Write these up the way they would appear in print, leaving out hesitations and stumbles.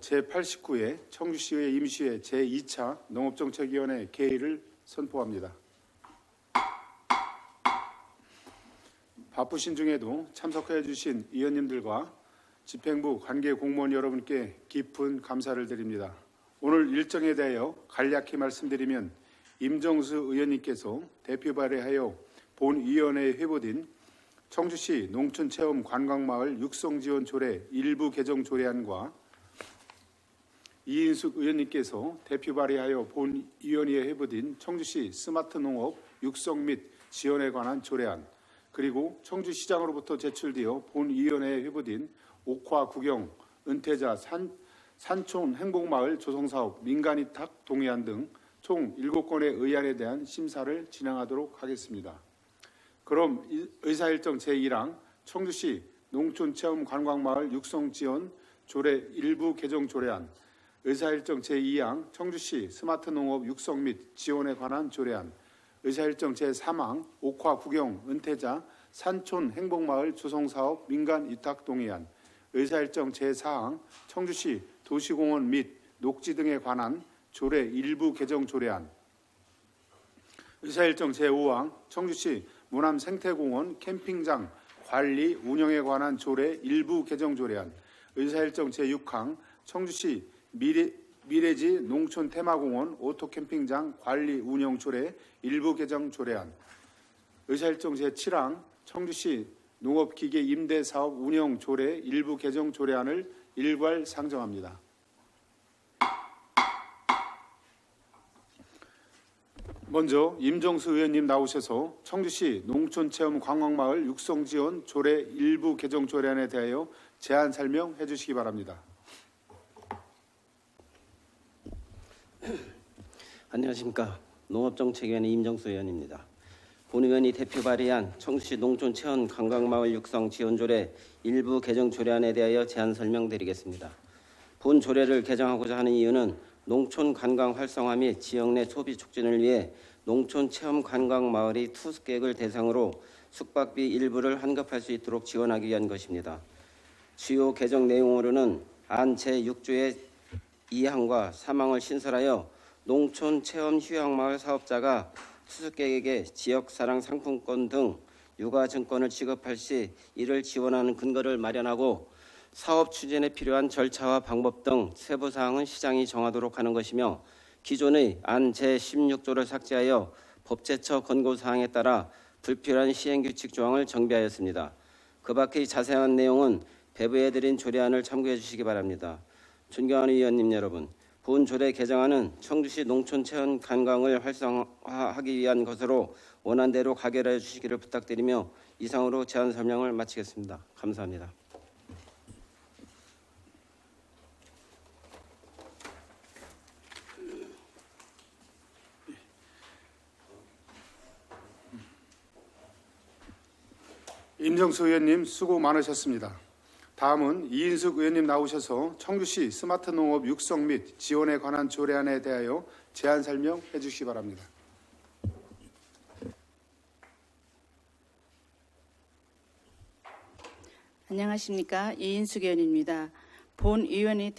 제89회 청주시의 임시회 제2차 농업정책위원회 개의를 선포합니다. 바쁘신 중에도 참석해 주신 위원님들과 집행부 관계 공무원 여러분께 깊은 감사를 드립니다. 오늘 일정에 대하여 간략히 말씀드리면 임정수 의원님께서 대표 발의하여 본위원회에 회부된 청주시 농촌체험 관광마을 육성지원 조례 일부 개정 조례안과 이인숙 의원님께서 대표 발의하여 본위원회에 회부된 청주시 스마트농업 육성 및 지원에 관한 조례안, 그리고 청주시장으로부터 제출되어 본위원회에 회부된 옥화구경, 은퇴자, 산촌 행복마을 조성사업, 민간위탁 동의안 등 총 7건의 의안에 대한 심사를 진행하도록 하겠습니다. 그럼 의사일정 제1항 청주시 농촌체험관광마을 육성지원 조례 일부 개정 조례안, 의사일정 제2항 청주시 스마트농업 육성 및 지원에 관한 조례안, 의사일정 제3항 옥화구경, 은퇴자, 산촌 행복마을 조성사업, 민간위탁 동의안, 의사일정 제4항 청주시 도시공원 및 녹지 등에 관한 조례 일부 개정 조례안, 의사일정 제5항 청주시 문암생태공원 캠핑장 관리 운영에 관한 조례 일부 개정 조례안, 의사일정 제6항 청주시 미래지 농촌 테마공원 오토캠핑장 관리 운영 조례 일부 개정 조례안, 의사일정 제7항 청주시 농업기계 임대사업 운영 조례 일부 개정 조례안을 일괄 상정합니다. 먼저 임정수 의원님 나오셔서 청주시 농촌체험 관광마을 육성지원 조례 일부 개정 조례안에 대하여 제안 설명해 주시기 바랍니다. 안녕하십니까. 농업정책위원회 임정수 의원입니다. 본의원이 대표 발의한 청주시 농촌체험 관광마을 육성 지원조례 일부 개정 조례안에 대하여 제안 설명드리겠습니다. 본 조례를 개정하고자 하는 이유는 농촌 관광 활성화 및 지역 내 소비 촉진을 위해 농촌 체험 관광 마을이 투숙객을 대상으로 숙박비 일부를 환급할 수 있도록 지원하기 위한 것입니다. 주요 개정 내용으로는 안 제6조의 2항과 3항을 신설하여 농촌 체험 휴양마을 사업자가 투숙객에게 지역사랑 상품권 등 유가증권을 지급할 시 이를 지원하는 근거를 마련하고 사업 추진에 필요한 절차와 방법 등 세부 사항은 시장이 정하도록 하는 것이며, 기존의 안 제16조를 삭제하여 법제처 권고 사항에 따라 불필요한 시행규칙 조항을 정비하였습니다. 그 밖의 자세한 내용은 배부해드린 조례안을 참고해 주시기 바랍니다. 존경하는 위원님 여러분, 본 조례 개정안은 청주시 농촌 체험 관광을 활성화하기 위한 것으로 원안대로 가결해 주시기를 부탁드리며 이상으로 제안 설명을 마치겠습니다. 감사합니다. 임정수 의원님 수고 많으셨습니다. 다음은 이인숙 의원님 나오셔서 청주시 스마트농업 육성 및 지원에 관한 조례안에 대하여 제안 설명해 주시기 바랍니다. 안녕하십니까. 이인숙 의원입니다. 본 의원이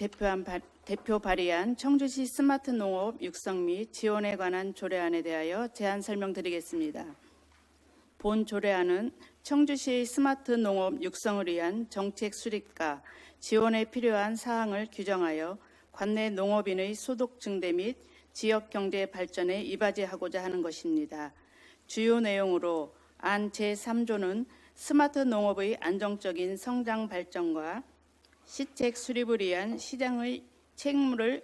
대표 발의한 청주시 스마트농업 육성 및 지원에 관한 조례안에 대하여 제안 설명드리겠습니다. 본 조례안은 청주시 스마트 농업 육성을 위한 정책 수립과 지원에 필요한 사항을 규정하여 관내 농업인의 소득 증대 및 지역 경제 발전에 이바지하고자 하는 것입니다. 주요 내용으로 안 제3조는 스마트 농업의 안정적인 성장 발전과 시책 수립을 위한 시장의 책무를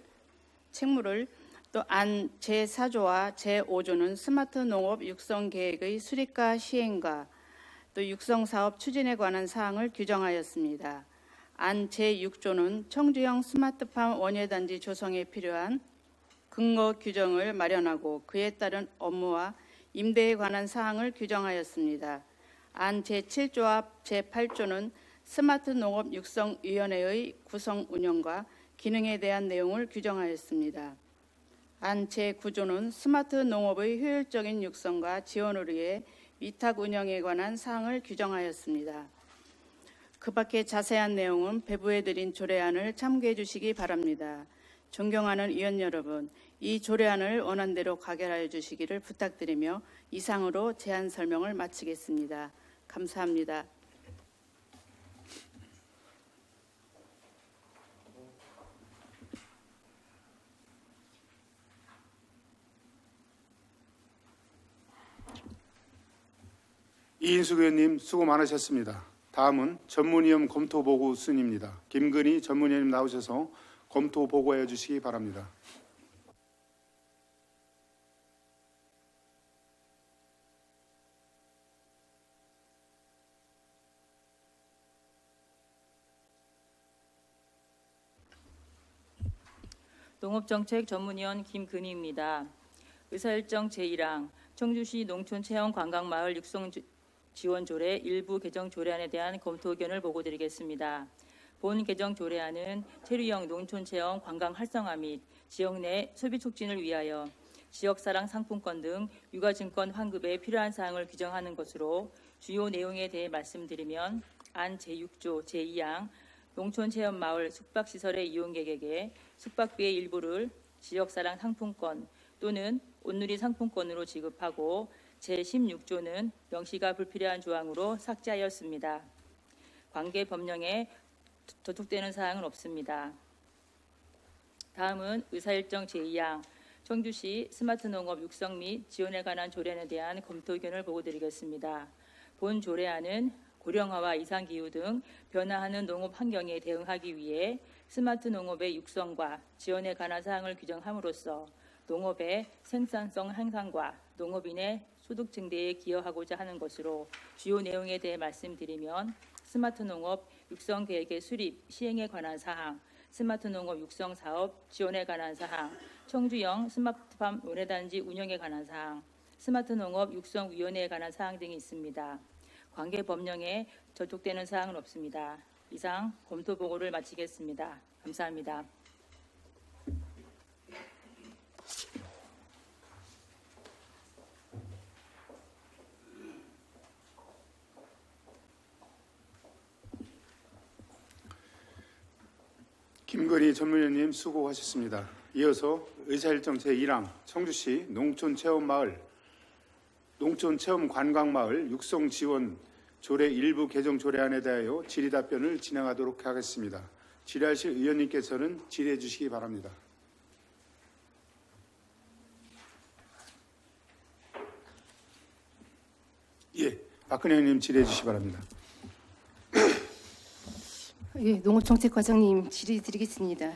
또 안 제4조와 제5조는 스마트 농업 육성 계획의 수립과 시행과 또 육성사업 추진에 관한 사항을 규정하였습니다. 안 제6조는 청주형 스마트팜 원예단지 조성에 필요한 근거 규정을 마련하고 그에 따른 업무와 임대에 관한 사항을 규정하였습니다. 안 제7조와 제8조는 스마트 농업 육성위원회의 구성 운영과 기능에 대한 내용을 규정하였습니다. 안 제9조는 스마트 농업의 효율적인 육성과 지원을 위해 위탁 운영에 관한 사항을 규정하였습니다. 그 밖의 자세한 내용은 배부해드린 조례안을 참고해 주시기 바랍니다. 존경하는 의원 여러분, 이 조례안을 원안대로 가결하여 주시기를 부탁드리며 이상으로 제안 설명을 마치겠습니다. 감사합니다. 이인숙 의원님 수고 많으셨습니다. 다음은 전문위원 검토보고 순입니다. 김건희 전문위원님 나오셔서 검토 보고해 주시기 바랍니다. 농업정책 전문위원 김근희입니다. 의사일정 제1항 청주시 농촌체험관광마을 육성지원조례 일부 개정조례안에 대한 검토 의견을 보고드리겠습니다. 본 개정조례안은 체류형 농촌체험 관광 활성화 및 지역 내 소비 촉진을 위하여 지역사랑 상품권 등 유가증권 환급에 필요한 사항을 규정하는 것으로 주요 내용에 대해 말씀드리면 안 제6조 제2항 농촌체험마을 숙박시설의 이용객에게 숙박비의 일부를 지역사랑 상품권 또는 온누리 상품권으로 지급하고 제16조는 명시가 불필요한 조항으로 삭제하였습니다. 관계 법령에 저촉되는 사항은 없습니다. 다음은 의사일정 제2항 청주시 스마트 농업 육성 및 지원에 관한 조례안에 대한 검토 의견을 보고드리겠습니다. 본 조례안은 고령화와 이상기후 등 변화하는 농업 환경에 대응하기 위해 스마트 농업의 육성과 지원에 관한 사항을 규정함으로써 농업의 생산성 향상과 농업인의 소득 증대에 기여하고자 하는 것으로 주요 내용에 대해 말씀드리면 스마트 농업 육성 계획의 수립, 시행에 관한 사항, 스마트 농업 육성 사업 지원에 관한 사항, 청주형 스마트팜 원예단지 운영에 관한 사항, 스마트 농업 육성 위원회에 관한 사항 등이 있습니다. 관계 법령에 저촉되는 사항은 없습니다. 이상 검토 보고를 마치겠습니다. 감사합니다. 김건희 전문위원님 수고하셨습니다. 이어서 의사일정 제1항 청주시 농촌체험관광마을 육성지원 조례 일부 개정 조례안에 대하여 질의답변을 진행하도록 하겠습니다. 질의하실 의원님께서는 질의해 주시기 바랍니다. 예, 박근혜 의원님 질의해 주시기 바랍니다. 예, 농업정책과장님 질의드리겠습니다.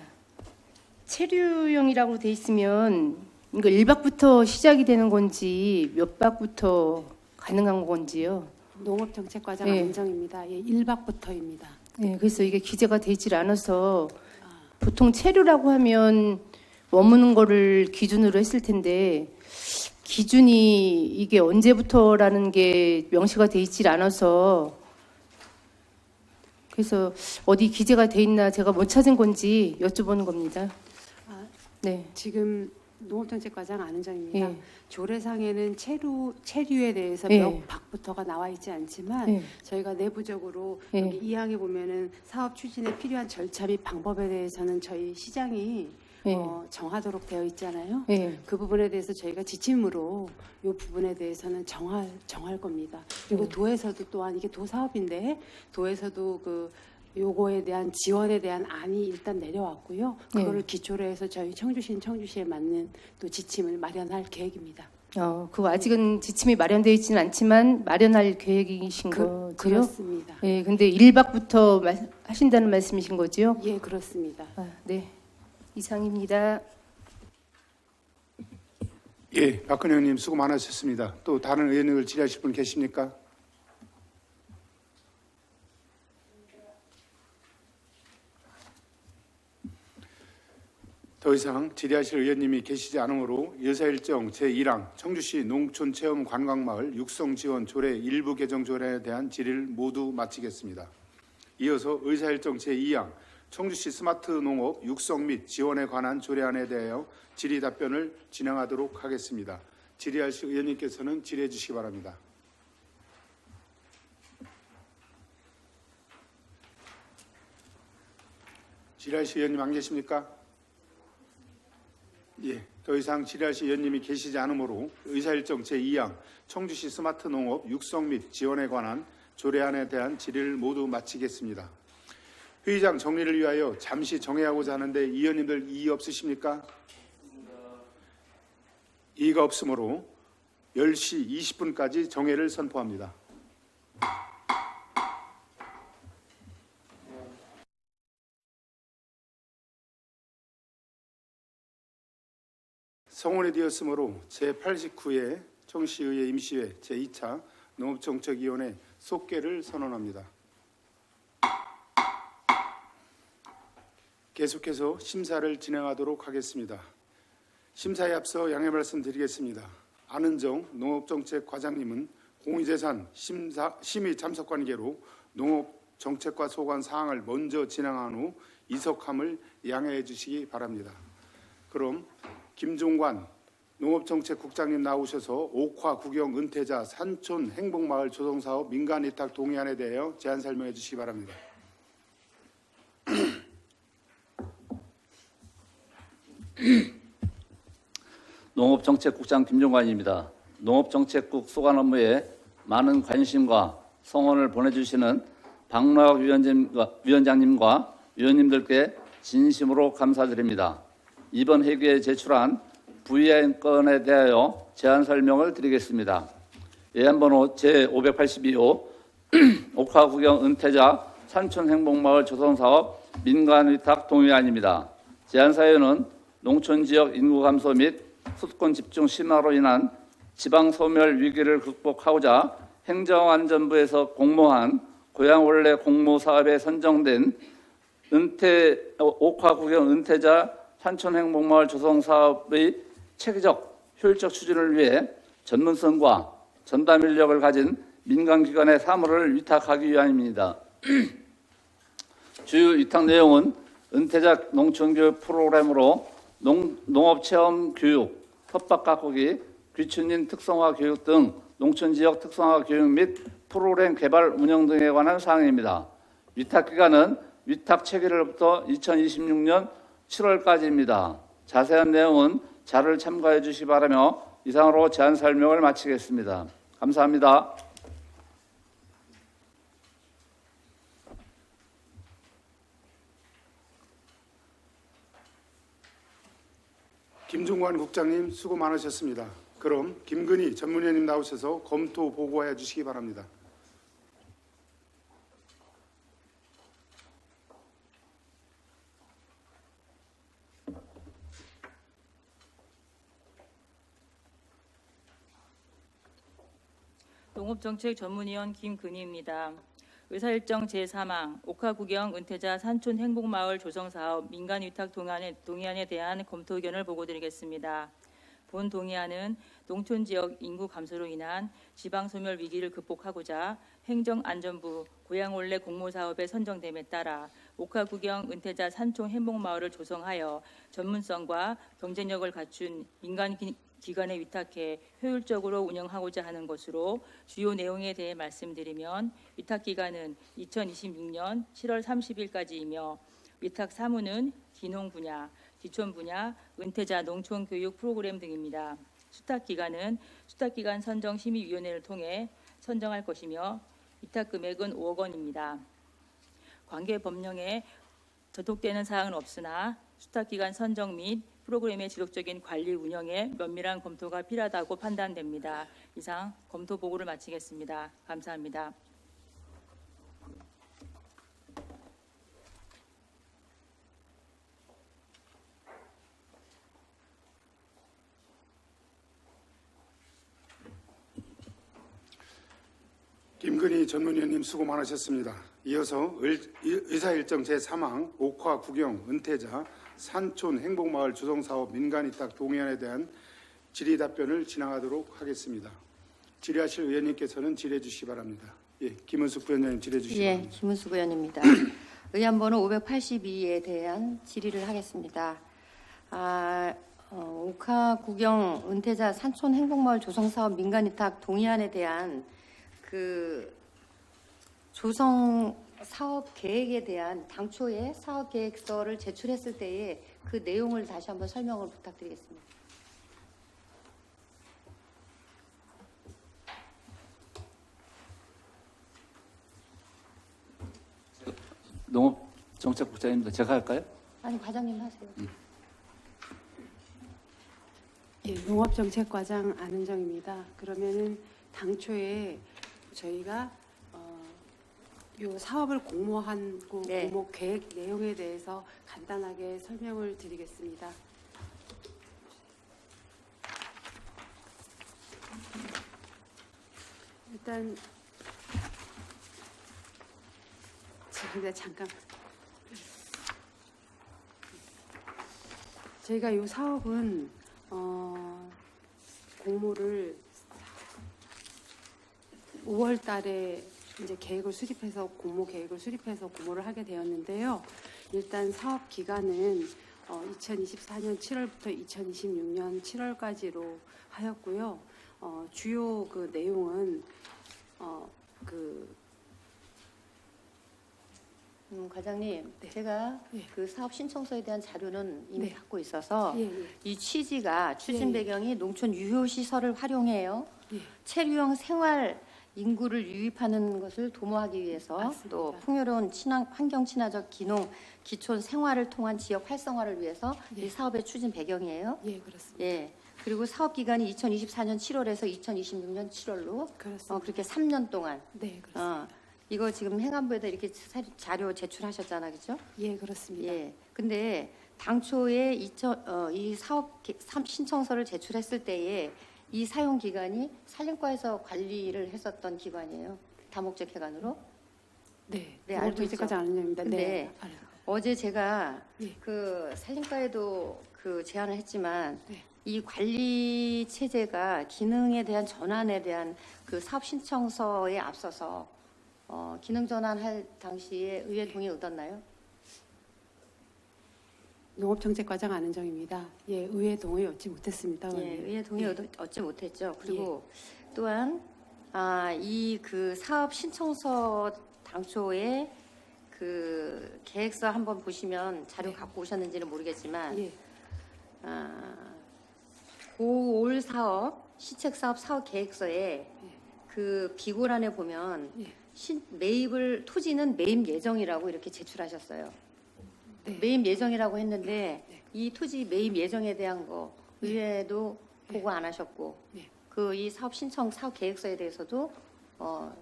체류형이라고 돼 있으면 이거 1박부터 시작이 되는 건지 몇 박부터 가능한 건지요? 농업정책과장 예. 안정입니다. 예, 1박부터입니다. 네, 그래서 이게 기재가 돼 있질 않아서 보통 체류라고 하면 머무는 거를 기준으로 했을 텐데 기준이 이게 언제부터라는 게 명시가 돼 있질 않아서 그래서 어디 기재가 돼 있나 제가 못 찾은 건지 여쭤보는 겁니다. 아, 네. 지금 농업정책과장 안은정입니다. 예. 조례상에는 체류에 대해서 예. 몇 박부터가 나와 있지 않지만 예. 저희가 내부적으로 예. 여기 2항에 보면은 사업 추진에 필요한 절차 및 방법에 대해서는 저희 시장이 예. 정하도록 되어 있잖아요. 예. 그 부분에 대해서 저희가 지침으로 이 부분에 대해서는 정할 겁니다. 그리고 도에서도 또한 이게 도사업인데 도에서도 그 요거에 대한 지원에 대한 안이 일단 내려왔고요. 그거를 기초로 해서 저희 청주시에 맞는 또 지침을 마련할 계획입니다. 그거 아직은 지침이 마련되어 있지는 않지만 마련할 계획이신 거죠? 그렇습니다. 예, 근데 1박부터 하신다는 말씀이신 거죠? 예, 그렇습니다. 네. 이상입니다. 예, 박근혜 의원님 수고 많으셨습니다. 또 다른 의원님을 질의하실 분 계십니까? 더 이상 질의하실 의원님이 계시지 않으므로 의사일정 제1항 청주시 농촌체험관광마을 육성지원 조례 일부 개정 조례에 대한 질의를 모두 마치겠습니다. 이어서 의사일정 제2항 청주시 스마트 농업 육성 및 지원에 관한 조례안에 대하여 질의 답변을 진행하도록 하겠습니다. 질의하실 의원님께서는 질의해 주시기 바랍니다. 지라시 의원님 안 계십니까? 예, 더 이상 지라시 의원님이 계시지 않으므로 의사일정 제2항 청주시 스마트 농업 육성 및 지원에 관한 조례안에 대한 질의를 모두 마치겠습니다. 회의장 정리를 위하여 잠시 정회하고자 하는데 의원님들 이의 없으십니까? 이의가 없으므로 10시 20분까지 정회를 선포합니다. 성원이 되었으므로 제89회 청주시의회 임시회 제2차 농업정책위원회 속개를 선언합니다. 계속해서 심사를 진행하도록 하겠습니다. 심사에 앞서 양해 말씀드리겠습니다. 안은정 농업정책과장님은 공유재산 심의 참석관계로 농업정책과 소관 사항을 먼저 진행한 후 이석함을 양해해 주시기 바랍니다. 그럼 김종관 농업정책국장님 나오셔서 옥화 구경 은퇴자 산촌 행복마을 조성사업 민간위탁 동의안에 대하여 제안 설명해 주시기 바랍니다. 농업정책국장 김종관입니다. 농업정책국 소관 업무에 많은 관심과 성원을 보내주시는 박노학 위원장님과 위원님들께 진심으로 감사드립니다. 이번 회기에 제출한 부의안건에 대하여 제안 설명을 드리겠습니다. 예안번호 제582호 옥화구경 은퇴자 산촌행복마을 조성사업 민간위탁 동의안입니다. 제안 사유는 농촌지역 인구 감소 및 수도권 집중 심화로 인한 지방소멸 위기를 극복하고자 행정안전부에서 공모한 고향원래 공모사업에 선정된 옥화구경 은퇴자 산촌행복마을 조성사업의 체계적 효율적 추진을 위해 전문성과 전담 인력을 가진 민간기관의 사무를 위탁하기 위함입니다. 주요 위탁 내용은 은퇴자 농촌교육 프로그램으로 농업체험 교육, 텃밭 가꾸기, 귀촌인 특성화 교육 등 농촌지역 특성화 교육 및 프로그램 개발 운영 등에 관한 사항입니다. 위탁기간은 위탁 체결일부터 2026년 7월까지입니다. 자세한 내용은 자료를 참고해 주시기 바라며 이상으로 제안 설명을 마치겠습니다. 감사합니다. 김종관 국장님 수고 많으셨습니다. 그럼 김근희 전문위원님 나오셔서 검토 보고해 주시기 바랍니다. 농업정책 전문위원 김근희입니다. 의사일정 제3항 옥화구경 은퇴자 산촌 행복마을 조성사업 민간위탁 동의안에 대한 검토 의견을 보고드리겠습니다. 본 동의안은 농촌지역 인구 감소로 인한 지방소멸 위기를 극복하고자 행정안전부 고향원래 공모사업에 선정됨에 따라 옥화구경 은퇴자 산촌 행복마을을 조성하여 전문성과 경쟁력을 갖춘 민간기관에 위탁해 효율적으로 운영하고자 하는 것으로 주요 내용에 대해 말씀드리면 위탁기간은 2026년 7월 30일까지이며 위탁 사무는 기농 분야, 기촌 분야, 은퇴자 농촌 교육 프로그램 등입니다. 수탁기간은 수탁기간 선정심의위원회를 통해 선정할 것이며 위탁 금액은 5억 원입니다. 관계 법령에 저촉되는 사항은 없으나 수탁기간 선정 및 프로그램의 지속적인 관리 운영에 면밀한 검토가 필요하다고 판단됩니다. 이상 검토 보고를 마치겠습니다. 감사합니다. 김근희 전문위원님 수고 많으셨습니다. 이어서 의사일정 제3항 옥화구경 은퇴자 산촌 행복마을 조성사업 민간위탁 동의안에 대한 질의 답변을 진행하도록 하겠습니다. 질의하실 의원님께서는 질의해 주시기 바랍니다. 예, 김은숙 부위원장님 질의해 주시기 예, 바랍니다. 김은숙 의원입니다. 의안번호 582에 대한 질의를 하겠습니다. 옥화구경 은퇴자 산촌 행복마을 조성사업 민간위탁 동의안에 대한 그 조성 사업 계획에 대한 당초에 사업 계획서를 제출했을 때에 그 내용을 다시 한번 설명을 부탁드리겠습니다. 농업정책국장입니다. 제가 할까요? 아니 과장님 하세요. 예, 농업정책과장 안은정입니다. 그러면은 당초에 저희가 요 사업을 공모한 네. 공모 계획 내용에 대해서 간단하게 설명을 드리겠습니다. 일단 지금 잠깐 저희가 이 사업은 공모를 5월 달에 이제 계획을 수립해서 공모 계획을 수립해서 공모를 하게 되었는데요. 일단 사업 기간은 2024년 7월부터 2026년 7월까지로 하였고요. 주요 그 내용은 과장님, 네. 제가 예. 그 사업 신청서에 대한 자료는 이미 네. 갖고 있어서 예, 예. 이 취지가 추진 예. 배경이 농촌 유효 시설을 활용해요. 예. 체류형 생활 인구를 유입하는 것을 도모하기 위해서 맞습니다. 또 풍요로운 환경 친화적 기촌 생활을 통한 지역 활성화를 위해서 예. 이 사업의 추진 배경이에요. 예, 그렇습니다. 예. 그리고 사업 기간이 2024년 7월에서 2026년 7월로 그렇습니다. 그렇게 3년 동안 네, 그렇습니다. 이거 지금 행안부에다 이렇게 자료 제출하셨잖아, 그죠? 예, 그렇습니다. 예. 근데 당초에 이 사업 신청서를 제출했을 때에 이 사용 기간이 산림과에서 관리를 했었던 기관이에요. 다목적 해관으로. 네, 네, 알고 농업정책과장 있죠. 안은정입니다. 근데 네, 알아요. 어제 제가 예. 그 산림과에도 그 제안을 했지만 네. 이 관리 체제가 기능에 대한 전환에 대한 그 사업 신청서에 앞서서 기능 전환할 당시에 의회 동의 얻었나요? 농업정책과장 안은정입니다. 예, 의회 동의 얻지 못했습니다. 예, 의원님. 의회 동의 얻지 못했죠. 그리고 또한 이 그 사업 신청서 당초에 그 계획서 한번 보시면 자료 네. 갖고 오셨는지는 모르겠지만 예, 고올 사업 시책 사업 사업 계획서에 그 비고란에 보면 예. 매입을 토지는 매입 예정이라고 이렇게 제출하셨어요. 네. 매입 예정이라고 했는데 네. 이 토지 매입 예정에 대한 거 의회도 보고 안 하셨고 네. 그 이 사업 신청 사업 계획서에 대해서도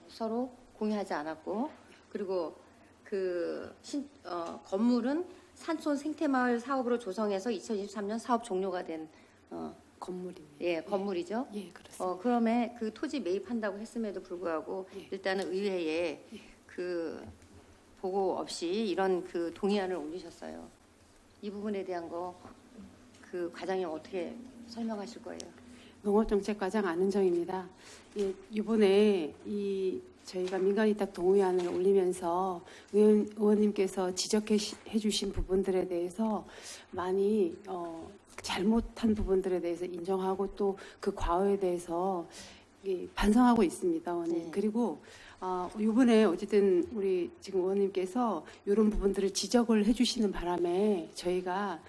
서로 공유하지 않았고 그리고 그 건물은 산촌 생태마을 사업으로 조성해서 2023년 사업 종료가 된 건물입니다. 건물이죠. 예, 그렇습니다. 그럼에 그 토지 매입한다고 했음에도 불구하고 예. 일단은 의회에 그 보고 없이 이런 그 동의안을 올리셨어요. 이 부분에 대한 거 그 과장님 어떻게 설명하실 거예요? 농업정책과장 안은정입니다. 예, 이번에 저희가 민간위탁 동의안을 올리면서 의원님께서 지적해 주신 부분들에 대해서 많이 잘못한 부분들에 대해서 인정하고 또 그 과오에 대해서 반성하고 있습니다, 의원님. 네. 그리고 이번에 어쨌든 우리 지금 의원님께서 이런 부분들을 지적을 해주시는 바람에 저희가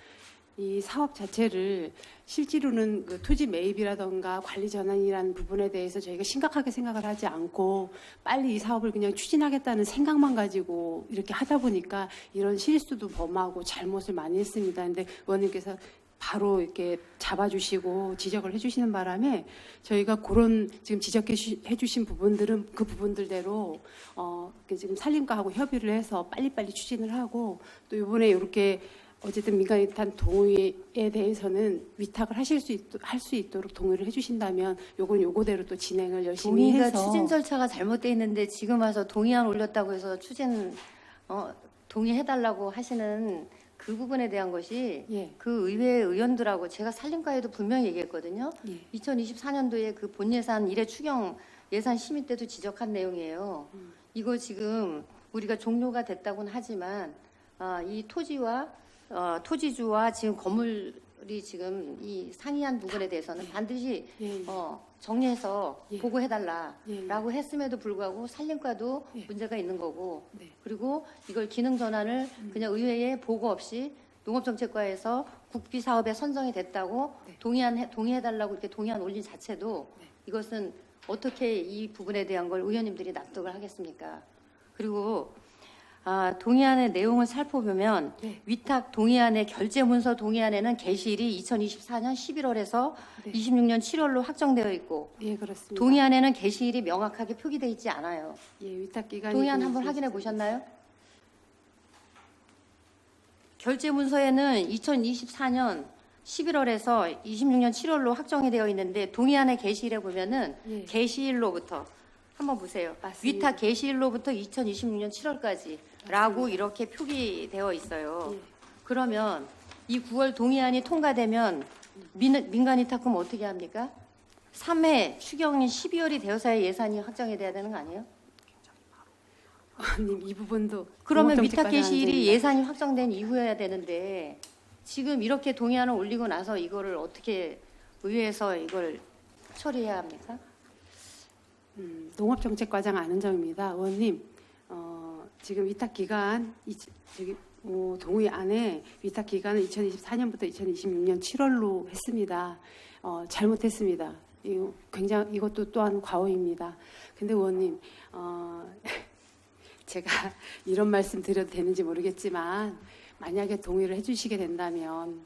이 사업 자체를 실제로는 그 토지 매입이라던가 관리 전환이라는 부분에 대해서 저희가 심각하게 생각을 하지 않고 빨리 이 사업을 그냥 추진하겠다는 생각만 가지고 이렇게 하다 보니까 이런 실수도 범하고 잘못을 많이 했습니다. 근데 의원님께서 바로 이렇게 잡아주시고 지적을 해주시는 바람에 저희가 그런 지금 지적해주신 부분들은 그 부분들대로 지금 산림과하고 협의를 해서 빨리빨리 추진을 하고 또 이번에 이렇게 어쨌든 민간위탁 동의에 대해서는 위탁을 할 수 있도록 동의를 해주신다면 요건 요거대로 또 진행을 열심히 동의가 해서 추진 절차가 잘못돼 있는데 지금 와서 동의안 올렸다고 해서 동의해달라고 하시는 그 부분에 대한 것이 예, 그 의회 의원들하고 제가 산림과에도 분명히 얘기했거든요. 예, 2024년도에 그 본예산 1회 추경 예산 심의 때도 지적한 내용이에요. 이거 지금 우리가 종료가 됐다고는 하지만 이 토지와 토지주와 지금 건물 지금 이 상이한 부분에 대해서는 반드시 예, 예. 정리해서 예. 보고해달라라고 했음에도 불구하고 산림과도 예. 문제가 있는 거고 네. 그리고 이걸 기능 전환을 그냥 의회에 보고 없이 농업정책과에서 국비 사업에 선정이 됐다고 네. 동의해달라고 이렇게 동의안 올린 자체도 네. 이것은 어떻게 이 부분에 대한 걸 의원님들이 납득을 하겠습니까? 그리고 동의안의 내용을 살펴보면 네. 위탁 동의안의 결제 문서 동의안에는 개시일이 2024년 11월에서 네. 26년 7월로 확정되어 있고 예, 그렇습니다. 동의안에는 개시일이 명확하게 표기되어 있지 않아요. 예, 위탁 기간이 동의안 한번 확인해 보셨나요? 결제 문서에는 2024년 11월에서 26년 7월로 확정이 되어 있는데 동의안의 개시일에 보면은 예. 개시일로부터 한번 보세요. 맞습니다. 위탁 개시일로부터 2026년 7월까지라고 이렇게 표기되어 있어요. 예. 그러면 이 9월 동의안이 통과되면 민간위탁금 어떻게 합니까? 3회 추경인 12월이 되어서야 예산이 확정이 돼야 되는 거 아니에요? 님, 이 부분도 그러면 농업정책과는 위탁 개시일이 안전입니다. 예산이 확정된 이후여야 되는데 지금 이렇게 동의안을 올리고 나서 이거를 어떻게 의회에서 이걸 처리해야 합니까? 농업정책과장 안은정입니다. 의원님, 지금 위탁 기간 동의 안에 위탁 기간은 2024년부터 2026년 7월로 했습니다. 잘못했습니다. 이것도 또한 과오입니다. 근데 의원님, 제가 이런 말씀 드려도 되는지 모르겠지만 만약에 동의를 해주시게 된다면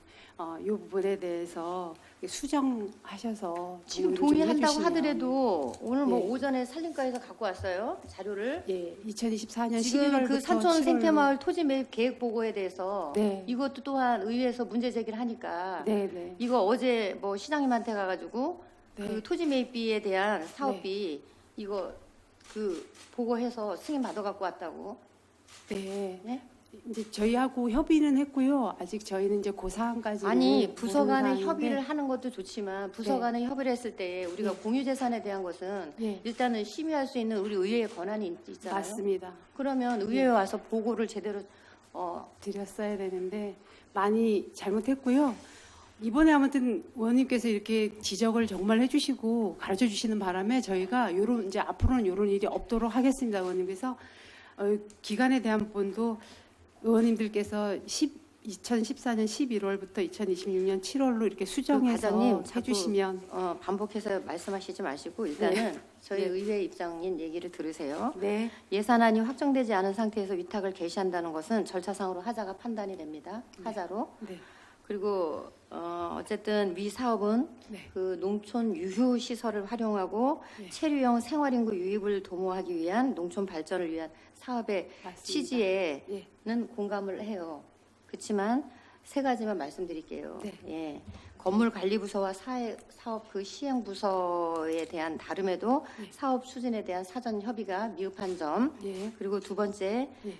이 부분에 대해서 수정하셔서 지금 동의를 좀 동의한다고 해주시면. 하더라도 오늘 뭐 네. 오전에 산림과에서 갖고 왔어요 자료를. 예, 2024년 지금 11월부터 그 산촌 생태마을 토지 매입 계획 보고에 대해서 네. 이것도 또한 의회에서 문제 제기를 하니까 네, 네. 이거 어제 뭐 시장님한테 가가지고 네. 그 토지 매입비에 대한 사업비 이거 그 보고해서 승인 받아 갖고 왔다고. 네. 네? 이제 저희하고 협의는 했고요. 아직 저희는 이제 그 사항까지 아니 부서 간에 협의를 하는 것도 좋지만 부서 네. 간에 협의를 했을 때 우리가 공유재산에 대한 것은 네. 일단은 심의할 수 있는 우리 의회의 권한이 있잖아요. 맞습니다. 그러면 의회에 와서 보고를 제대로 드렸어야 되는데 많이 잘못했고요. 이번에 아무튼 의원님께서 이렇게 지적을 정말 해주시고 가르쳐 주시는 바람에 저희가 요런 이제 앞으로는 이런 일이 없도록 하겠습니다, 의원님. 그래서 기간에 대한 부분도 의원님들께서 2014년 11월부터 2026년 7월로 이렇게 수정해서 과장님, 자꾸 해주시면 반복해서 말씀하시지 마시고 일단은 저희 네. 의회 입장인 얘기를 들으세요. 네, 예산안이 확정되지 않은 상태에서 위탁을 개시한다는 것은 절차상으로 하자가 판단이 됩니다. 하자로. 네, 그리고 어쨌든 위 사업은 네. 그 농촌 유휴 시설을 활용하고 네. 체류형 생활인구 유입을 도모하기 위한 농촌 발전을 위한 사업의 맞습니다. 취지에는 예. 공감을 해요. 그렇지만 세 가지만 말씀드릴게요. 네. 예. 건물 관리 부서와 사업 그 시행 부서에 대한 다름에도 네. 사업 추진에 대한 사전 협의가 미흡한 점. 예, 그리고 두 번째, 예.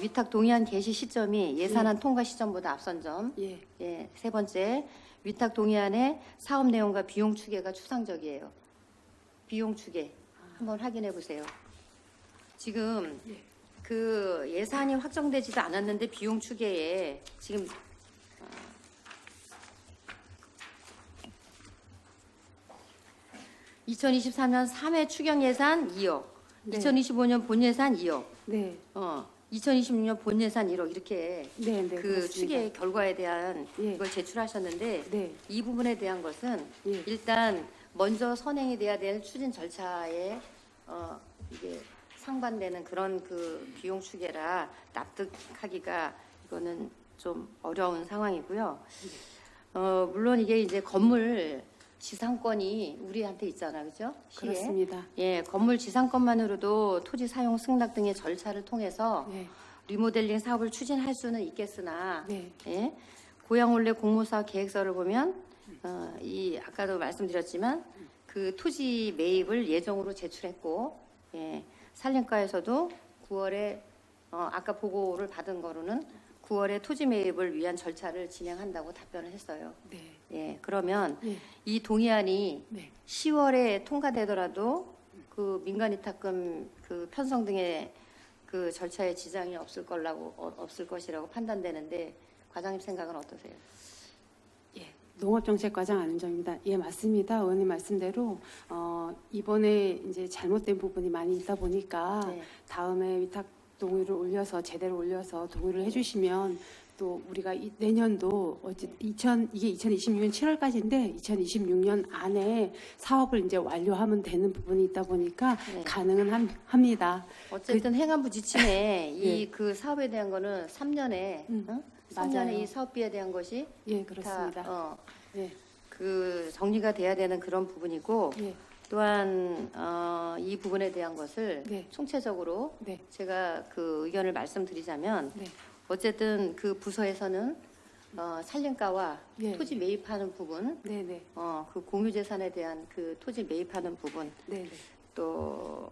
위탁 동의안 개시 시점이 예산안 통과 시점보다 앞선 점. 예, 예, 세 번째, 위탁 동의안의 사업 내용과 비용 추계가 추상적이에요. 비용 추계 한번 확인해 보세요. 지금 그 예산이 확정되지도 않았는데 비용 추계에 지금 2023년 3회 추경 예산 2억, 네. 2025년 본 예산 2억, 네, 2026년 본 예산 1억 이렇게 네, 네. 그 그렇습니다. 추계 결과에 대한 예. 이걸 제출하셨는데 네, 이 부분에 대한 것은 예. 일단 먼저 선행이 돼야 될 추진 절차에 이게 상반되는 그런 그 비용 추계라 납득하기가 이거는 좀 어려운 상황이고요. 물론 이게 이제 건물 지상권이 우리한테 있잖아요, 그죠? 시에. 그렇습니다. 예, 건물 지상권만으로도 토지 사용 승낙 등의 절차를 통해서 네, 리모델링 사업을 추진할 수는 있겠으나 네, 예, 고양올레 공모사업 계획서를 보면 이 아까도 말씀드렸지만 그 토지 매입을 예정으로 제출했고 예, 산림과에서도 9월에 아까 보고를 받은 거로는 9월에 토지 매입을 위한 절차를 진행한다고 답변을 했어요. 네, 예, 그러면 예. 이 동의안이 네. 10월에 통과되더라도 그 민간위탁금 그 편성 등의 그 절차에 지장이 없을 것이라고 판단되는데 과장님 생각은 어떠세요? 예. 농업정책과장 안은정입니다. 예, 맞습니다. 의원님 말씀대로 이번에 이제 잘못된 부분이 많이 있다 보니까 네. 다음에 위탁 동의를 올려서 제대로 올려서 동의를 해주시면 또 우리가 내년도 이게 2026년 7월까지인데 2026년 안에 사업을 이제 완료하면 되는 부분이 있다 보니까 네. 가능은 합니다. 어쨌든 행안부 지침에 예. 이 그 사업에 대한 거는 3년에 맞아요. 3년에 이 사업비에 대한 것이 예, 그렇습니다. 다 예, 그 정리가 돼야 되는 그런 부분이고 예, 또한 이 부분에 대한 것을 네. 총체적으로 네, 제가 그 의견을 말씀드리자면 네, 어쨌든 그 부서에서는 산림가와 예. 토지 매입하는 부분, 네, 네, 그 공유재산에 대한 그 토지 매입하는 부분, 네, 네. 또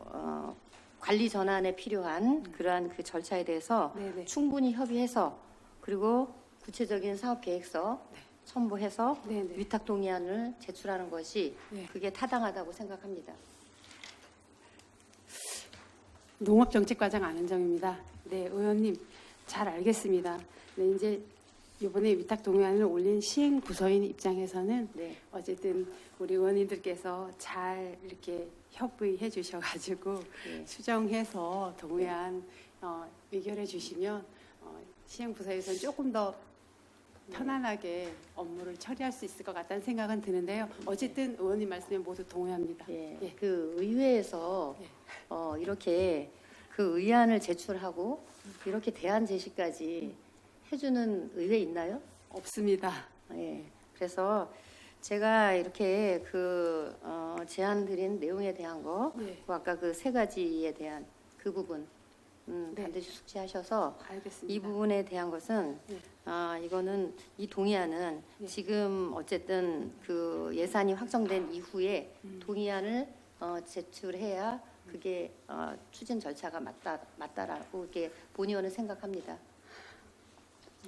관리 전환에 필요한 그러한 그 절차에 대해서 네, 네. 충분히 협의해서 그리고 구체적인 사업 계획서 첨부해서 네, 네. 위탁 동의안을 제출하는 것이 네. 그게 타당하다고 생각합니다. 농업정책과장 안은정입니다. 네, 의원님 잘 알겠습니다. 네, 이제 이번에 위탁 동의안을 올린 시행 부서인 입장에서는 네. 어쨌든 우리 의원님들께서 잘 이렇게 협의해 주셔가지고 네. 수정해서 동의안 의결해 주시면 시행 부서에서는 조금 더 편안하게 업무를 처리할 수 있을 것 같다는 생각은 드는데요. 어쨌든 의원님 말씀에 모두 동의합니다. 예, 예. 그 의회에서 예. 이렇게 그 의안을 제출하고 이렇게 대안 제시까지 해주는 의회 있나요? 없습니다. 예. 그래서 제가 이렇게 그 제안 드린 내용에 대한 거, 예. 그 아까 그 세 가지에 대한 그 부분 네. 반드시 숙지하셔서 알겠습니다. 이 부분에 대한 것은 네. 이거는 이 동의안은 네. 지금 어쨌든 그 예산이 확정된 이후에 음. 동의안을 제출해야 그게 추진 절차가 맞다라고 이렇게 본의원은 생각합니다.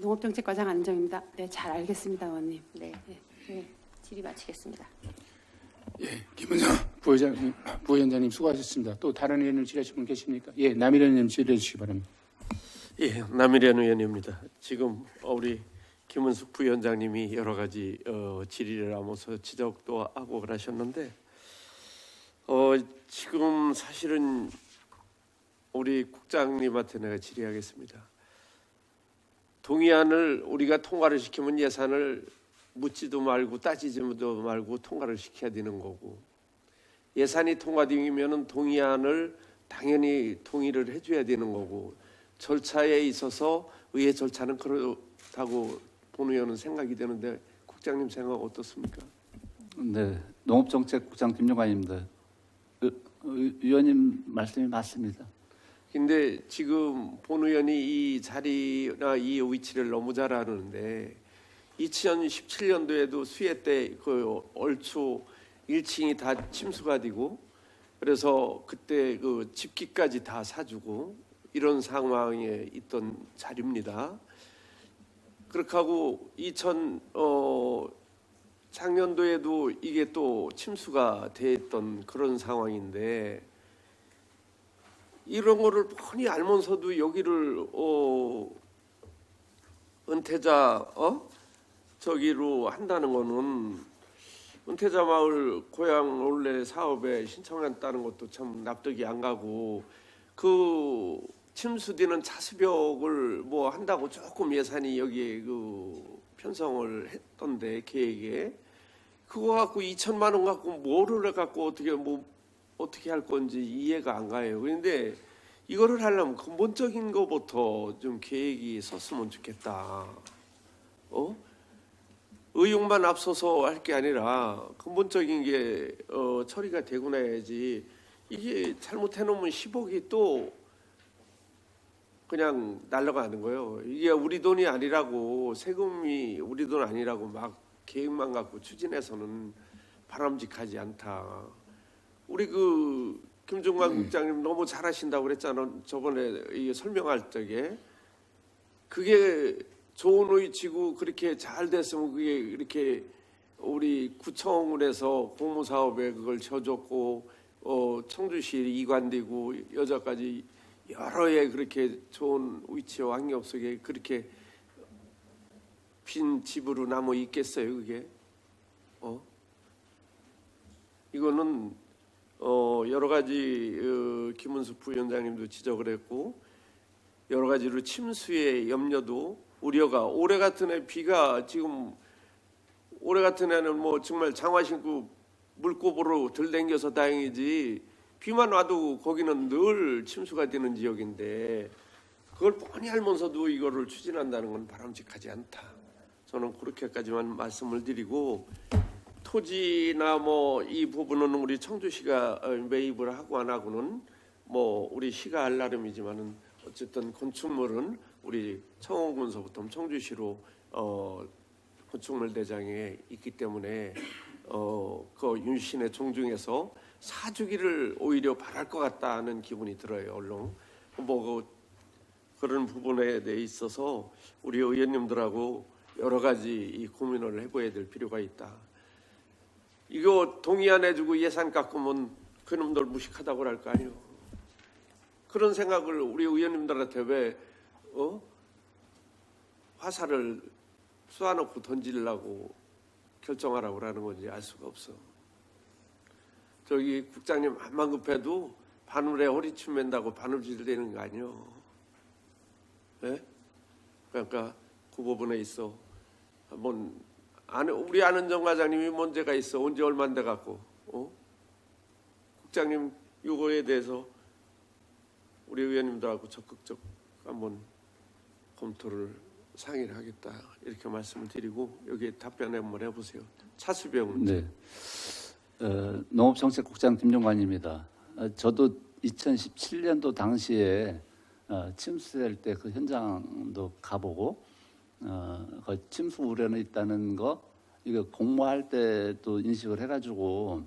농업정책과장 안정입니다. 네, 잘 알겠습니다, 의원님. 네, 예. 네, 질의 마치겠습니다. 예, 김은정 부위원장님 수고하셨습니다. 또 다른 의원님 질의하실 분 계십니까? 예, 남일현 의원님 질의해 주시기 바랍니다. 예, 남일현 의원입니다. 지금 우리 김은숙 부위원장님이 여러 가지 질의를 하면서 지적도 하고 그러셨는데 지금 사실은 우리 국장님한테 내가 질의하겠습니다. 동의안을 우리가 통과를 시키면 예산을 묻지도 말고 따지지도 말고 통과를 시켜야 되는 거고 예산이 통과되면은 동의안을 당연히 동의를 해줘야 되는 거고 절차에 있어서 의회 절차는 그렇다고 본 의원은 생각이 되는데 국장님 생각 어떻습니까? 네, 농업정책국장 김용관입니다. 의원님 말씀이 맞습니다. 근데 지금 본 의원이 이 자리나 이 위치를 너무 잘 아는데 2017년도에도 수해 때 그 얼추 1층이 다 침수가 되고 그래서 그때 그 집기까지 다 사주고 이런 상황에 있던 자리입니다. 그렇게 하고 작년도에도 이게 또 침수가 됐던 그런 상황인데 이런 거를 뻔히 알면서도 여기를 은퇴자 저기로 한다는 거는 은퇴자 마을 고향 원래 사업에 신청했다는 것도 참 납득이 안 가고 그 침수되는 차수벽을 뭐 한다고 조금 예산이 여기에 그 편성을 했던데 계획에 그거 갖고 2천만 원 갖고 뭐를 갖고 어떻게 할 건지 이해가 안 가요. 그런데 이거를 하려면 근본적인 것부터 좀 계획이 섰으면 좋겠다. 의욕만 앞서서 할 게 아니라 근본적인 게 처리가 되고 나야지 이게 잘못해놓으면 10억이 또 그냥 날아가는 거예요. 이게 우리 돈이 아니라고 세금이 우리 돈 아니라고 막 계획만 갖고 추진해서는 바람직하지 않다. 우리 그 김종관 국장님 너무 잘하신다고 그랬잖아. 저번에 이게 설명할 적에 그게 좋은 위치고 그렇게 잘 됐으면 그게 이렇게 우리 구청을 해서 공무사업에 그걸 져줬고 청주시 이관되고 여자까지 여러 해 그렇게 좋은 위치와 환경 속에 그렇게 빈 집으로 남아 있겠어요 그게? 이거는 여러 가지 김은숙 부위원장님도 지적을 했고 여러 가지로 침수의 염려도 우려가 올해 같은 해 비가 지금 올해 같은 해는 뭐 정말 장화 신고 물고보로 들댕겨서 다행이지 비만 와도 거기는 늘 침수가 되는 지역인데 그걸 뻔히 알면서도 이거를 추진한다는 건 바람직하지 않다. 저는 그렇게까지만 말씀을 드리고 토지나 뭐 이 부분은 우리 청주시가 매입을 하고 안 하고는 뭐 우리 시가 알 나름이지만은 어쨌든 건축물은 우리 청원군서부터 청주시로 건축물 대장에 있기 때문에 그 윤신에 존중해서 사주기를 오히려 바랄 것 같다는 기분이 들어요. 얼른 뭐 그런 부분에 대해 있어서 우리 의원님들하고 여러 가지 이 고민을 해봐야 될 필요가 있다. 이거 동의 안 해주고 예산 깎으면 그놈들 무식하다고 할 거 아니에요. 그런 생각을 우리 의원님들한테 왜 화살을 쏘아놓고 던지려고 결정하라고 하는 건지 알 수가 없어. 저기 국장님 암만 급해도 바늘에 허리춤 맨다고 바늘질 되는 거 아니요. 네? 그러니까 그 부분에 있어 한번 우리 안은정 과장님이 문제가 있어. 언제 얼마 돼 갖고 국장님 이거에 대해서 우리 의원님들하고 적극적 한번 검토를 상의를 하겠다 이렇게 말씀을 드리고 여기에 답변 한번 해보세요. 차수병 문제. 네. 농업정책국장 김종관입니다. 저도 2017년도 당시에 침수될 때 그 현장도 가보고 그 침수 우려는 있다는 거 이거 공모할 때도 인식을 해가지고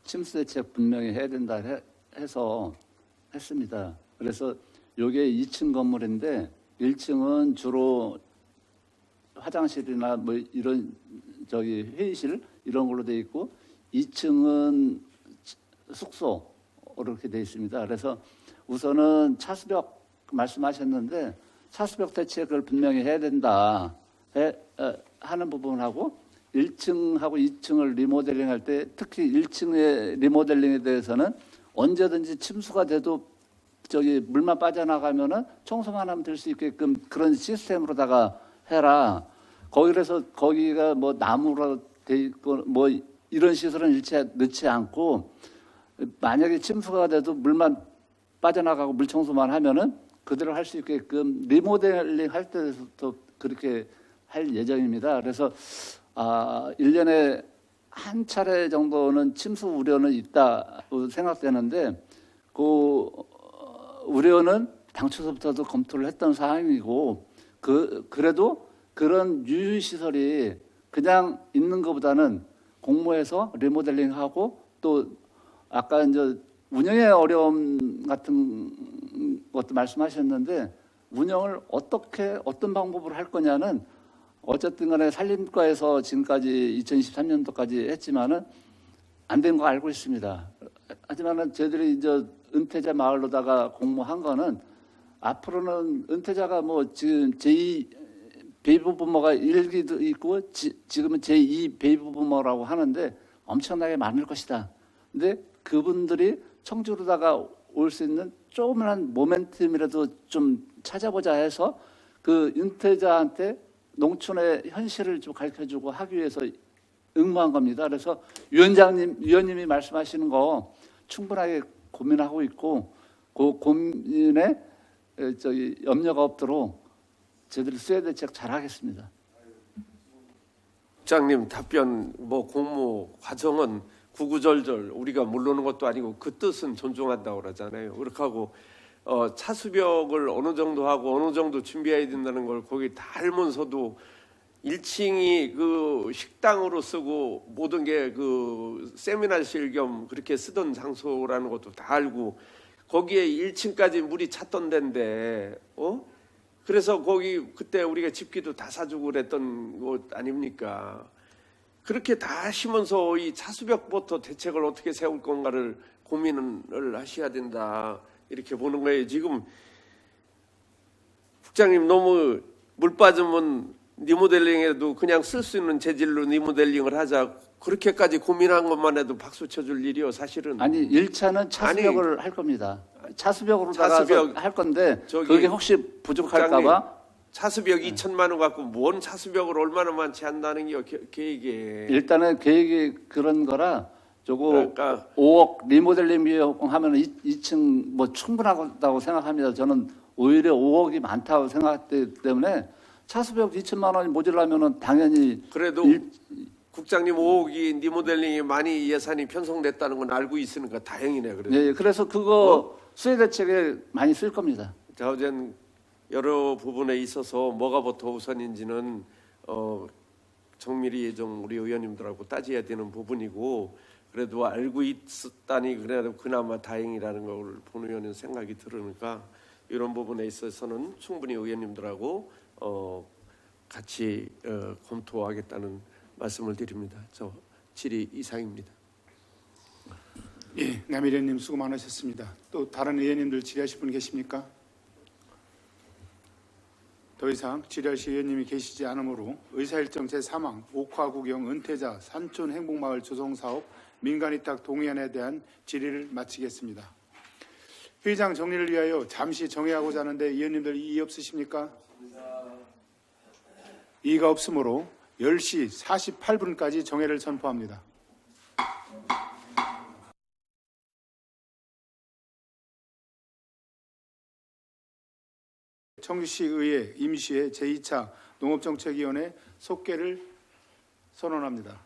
침수 대책 분명히 해야 된다 해서 했습니다. 그래서 이게 2층 건물인데 1층은 주로 화장실이나 뭐 이런 저기 회의실 이런 걸로 돼 있고 2층은 숙소 이렇게 돼 있습니다. 그래서 우선은 차수벽 말씀하셨는데 차수벽 대책을 분명히 해야 된다 하는 부분하고 1층하고 2층을 리모델링할 때 특히 1층의 리모델링에 대해서는 언제든지 침수가 돼도 저기 물만 빠져나가면은 청소만 하면 될 수 있게끔 그런 시스템으로다가 해라. 거기서 거기가 뭐 나무로 돼 있고 뭐 이런 시설은 일체 넣지 않고 만약에 침수가 돼도 물만 빠져나가고 물 청소만 하면은 그대로 할 수 있게끔 리모델링 할 때도 그렇게 할 예정입니다. 그래서 1년에 한 차례 정도는 침수 우려는 있다고 생각되는데 그 우려는 당초서부터도 검토를 했던 사항이고 그래도 그런 유휴 시설이 그냥 있는 것보다는 공모해서 리모델링하고 또 아까 이제 운영의 어려움 같은 것도 말씀하셨는데 운영을 어떤 방법으로 할 거냐는 어쨌든 간에 산림과에서 지금까지 2023년도까지 했지만은 안 된 거 알고 있습니다. 하지만은 저희들이 이제 은퇴자 마을로다가 공모한 거는 앞으로는 은퇴자가 뭐 지금 제2 베이비 부모가 1기도 있고 지금은 제2 베이비 부모라고 하는데 엄청나게 많을 것이다. 근데 그분들이 청주로다가 올 수 있는 조그만한 모멘텀이라도 좀 찾아보자 해서 그 은퇴자한테 농촌의 현실을 좀 가르쳐주고 하기 위해서 응모한 겁니다. 그래서 위원님이 말씀하시는 거 충분하게 고민하고 있고 그 고민에 염려가 없도록 저희들이 수혜 대책 잘하겠습니다. 국장님 답변 뭐 공모 과정은 구구절절 우리가 모르는 것도 아니고 그 뜻은 존중한다고 그러잖아요. 그렇게 하고 차수벽을 어느 정도 하고 어느 정도 준비해야 된다는 걸 거기 다 알면서도 1층이 그 식당으로 쓰고 모든 게 그 세미나실 겸 그렇게 쓰던 장소라는 것도 다 알고 거기에 1층까지 물이 찼던 데인데 그래서 거기 그때 우리가 집기도 다 사주고 그랬던 곳 아닙니까? 그렇게 다 하시면서 이 차수벽부터 대책을 어떻게 세울 건가를 고민을 하셔야 된다 이렇게 보는 거예요. 지금 국장님 너무 물 빠지면 리모델링에도 그냥 쓸 수 있는 재질로 리모델링을 하자 그렇게까지 고민한 것만 해도 박수 쳐줄 일이요. 사실은 아니 1차는 차수벽을 할 겁니다. 차수벽으로다가 차수벽, 할 건데 저기 그게 혹시 부족할까봐 차수벽 2천만 원 갖고 뭔 차수벽을 얼마나 많지 한다는 게 계획에. 일단은 계획이 그런 거라 저거 그러니까 5억 리모델링 비용하면 2층 뭐 충분하다고 생각합니다. 저는 오히려 5억이 많다고 생각했기 때문에 차수벽 2천만 원이 모자라면은 당연히 그래도 국장님 5억이 리모델링이 많이 예산이 편성됐다는 건 알고 있으니까 다행이네. 그래도. 네, 그래서 그거 수혜 대책에 많이 쓸 겁니다. 자, 어젠 여러 부분에 있어서 뭐가부터 우선인지는 정밀히 좀 우리 의원님들하고 따져야 되는 부분이고 그래도 알고 있었다니 그래도 그나마 다행이라는 걸 본 의원은 생각이 들으니까 이런 부분에 있어서는 충분히 의원님들하고 같이 검토하겠다는 말씀을 드립니다. 저 질의 이상입니다. 예, 남의련님 수고 많으셨습니다. 또 다른 의원님들 질의하실 분 계십니까? 더 이상 질의하실 의원님이 계시지 않으므로 의사일정 제3항 옥화구경 은퇴자 산촌 행복마을 조성사업 민간위탁 동의안에 대한 질의를 마치겠습니다. 회의장 정리를 위하여 잠시 정회하고자 하는데 의원님들 이의 없으십니까? 이의가 없으므로 10시 48분까지 정회를 선포합니다. 청주시의회 임시회 제2차 농업정책위원회 속개를 선언합니다.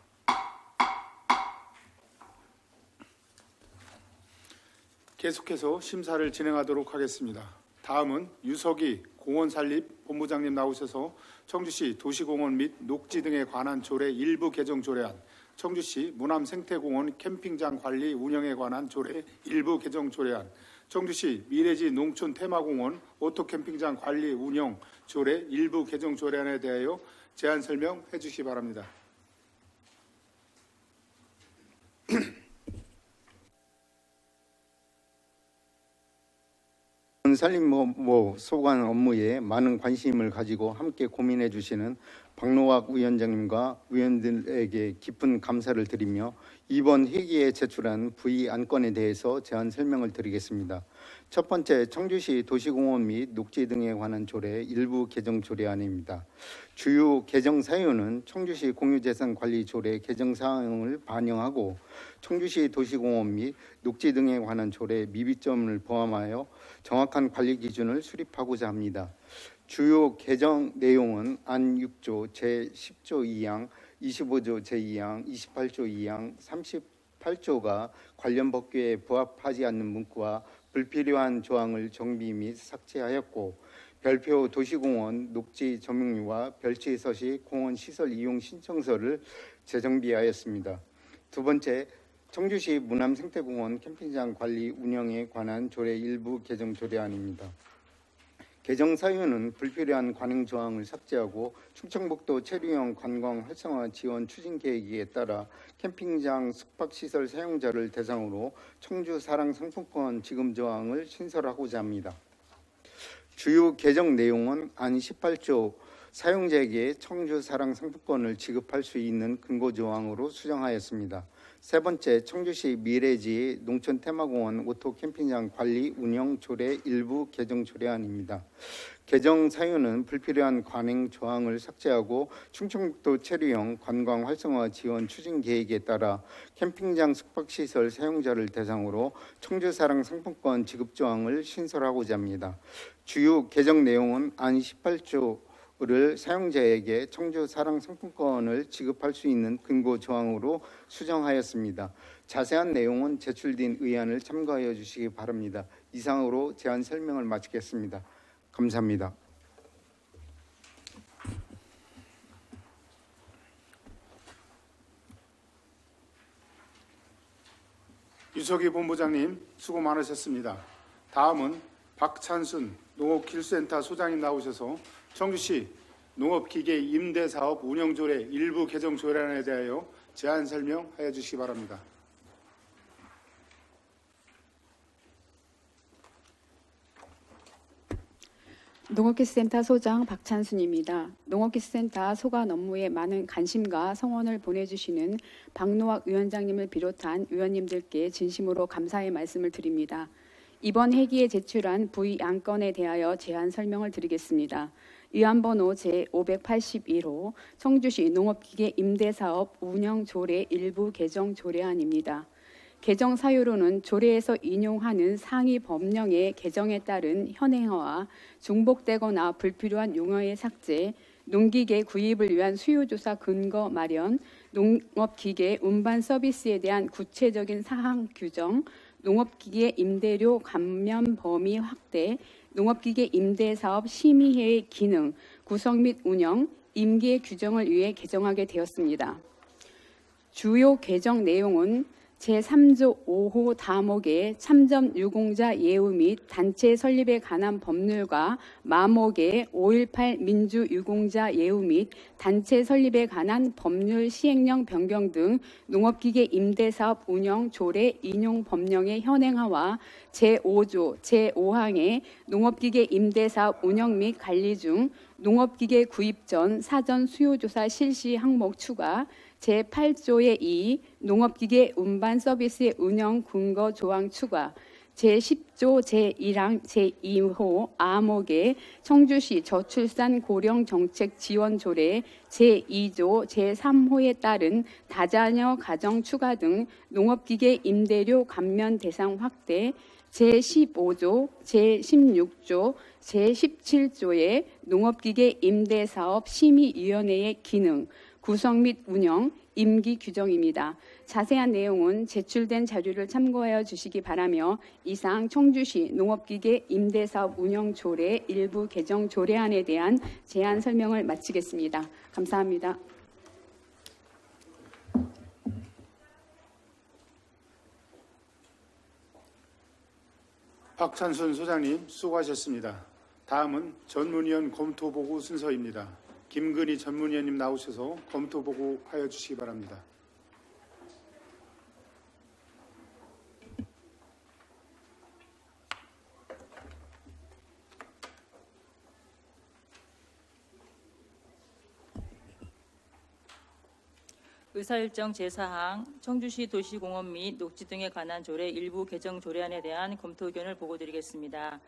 계속해서 심사를 진행하도록 하겠습니다. 다음은 유석희 공원산립본부장님 나오셔서 청주시 도시공원 및 녹지 등에 관한 조례 일부 개정 조례안, 청주시 문암생태공원 캠핑장 관리 운영에 관한 조례 일부 개정 조례안, 청주시 미래지 농촌 테마공원 오토캠핑장 관리 운영 조례 일부 개정 조례안에 대하여 제안 설명해 주시기 바랍니다. 산림모 소관 업무에 많은 관심을 가지고 함께 고민해 주시는 박노학 위원장님과 위원들에게 깊은 감사를 드리며 이번 회기에 제출한 부의 안건에 대해서 제안 설명을 드리겠습니다. 첫 번째, 청주시 도시공원 및 녹지 등에 관한 조례 일부 개정 조례안입니다. 주요 개정 사유는 청주시 공유재산관리 조례 개정 사항을 반영하고 청주시 도시공원 및 녹지 등에 관한 조례 미비점을 포함하여 정확한 관리 기준을 수립하고자 합니다. 주요 개정 내용은 안 6조 제10조 2항, 25조 제2항, 28조 2항, 38조가 관련 법규에 부합하지 않는 문구와 불필요한 조항을 정비 및 삭제하였고 별표 도시공원 녹지 점용류와 별지 서식 공원 시설 이용 신청서를 재정비하였습니다. 두 번째, 청주시 문암생태공원 캠핑장 관리 운영에 관한 조례 일부 개정 조례안입니다. 개정 사유는 불필요한 관행 조항을 삭제하고 충청북도 체류형 관광 활성화 지원 추진 계획에 따라 캠핑장 숙박시설 사용자를 대상으로 청주 사랑 상품권 지급 조항을 신설하고자 합니다. 주요 개정 내용은 안 18조 사용자에게 청주 사랑 상품권을 지급할 수 있는 근거 조항으로 수정하였습니다. 세 번째, 청주시 미래지 농촌 테마공원 오토 캠핑장 관리 운영 조례 일부 개정 조례안입니다. 개정 사유는 불필요한 관행 조항을 삭제하고 충청북도 체류형 관광 활성화 지원 추진 계획에 따라 캠핑장 숙박시설 사용자를 대상으로 청주 사랑 상품권 지급 조항을 신설하고자 합니다. 주요 개정 내용은 안 18조를 사용자에게 청주 사랑 상품권을 지급할 수 있는 근거 조항으로 수정하였습니다. 자세한 내용은 제출된 의안을 참고하여 주시기 바랍니다. 이상으로 제안 설명을 마치겠습니다. 감사합니다. 유석희 본부장님 수고 많으셨습니다. 다음은 박찬순 농업기술센터 소장님 나오셔서 청주시 농업기계 임대사업 운영조례 일부 개정 조례안에 대하여 제안 설명하여 주시기 바랍니다. 농업기술센터 소장 박찬순입니다. 농업기술센터 소관 업무에 많은 관심과 성원을 보내주시는 박노학 위원장님을 비롯한 위원님들께 진심으로 감사의 말씀을 드립니다. 이번 회기에 제출한 부의 안건에 대하여 제안 설명을 드리겠습니다. 의안번호 제581호 청주시 농업기계 임대사업 운영조례 일부 개정 조례안입니다. 개정 사유로는 조례에서 인용하는 상위 법령의 개정에 따른 현행어와 중복되거나 불필요한 용어의 삭제, 농기계 구입을 위한 수요조사 근거 마련, 농업기계 운반 서비스에 대한 구체적인 사항 규정, 농업기계 임대료 감면 범위 확대, 농업기계 임대사업 심의회의 기능, 구성 및 운영, 임계 규정을 위해 개정하게 되었습니다. 주요 개정 내용은 제3조 5호 다목의 참전 유공자 예우 및 단체 설립에 관한 법률과 마목의 5.18 민주유공자 예우 및 단체 설립에 관한 법률 시행령 변경 등 농업기계 임대사업 운영 조례 인용 법령의 현행화와 제5조 제5항의 농업기계 임대사업 운영 및 관리 중 농업기계 구입 전 사전 수요조사 실시 항목 추가, 제8조의 2 농업기계 운반 서비스의 운영 근거 조항 추가, 제10조 제1항 제2호 아목의 청주시 저출산 고령 정책 지원 조례 제2조 제3호에 따른 다자녀 가정 추가 등 농업기계 임대료 감면 대상 확대, 제15조, 제16조, 제17조의 농업기계 임대사업 심의위원회의 기능, 구성 및 운영, 임기 규정입니다. 자세한 내용은 제출된 자료를 참고하여 주시기 바라며 이상 청주시 농업기계 임대사업 운영 조례 일부 개정 조례안에 대한 제안 설명을 마치겠습니다. 감사합니다. 박찬순 소장님 수고하셨습니다. 다음은 전문위원 검토보고 순서입니다. 김근희 전문위원님 나오셔서 검토보고 하여 주시기 바랍니다. 의사일정 제4항 청주시 도시공업 및 녹지 등에 관한 조례 일부 개정 조례안에 대한 검토 의견을 보고드리겠습니다.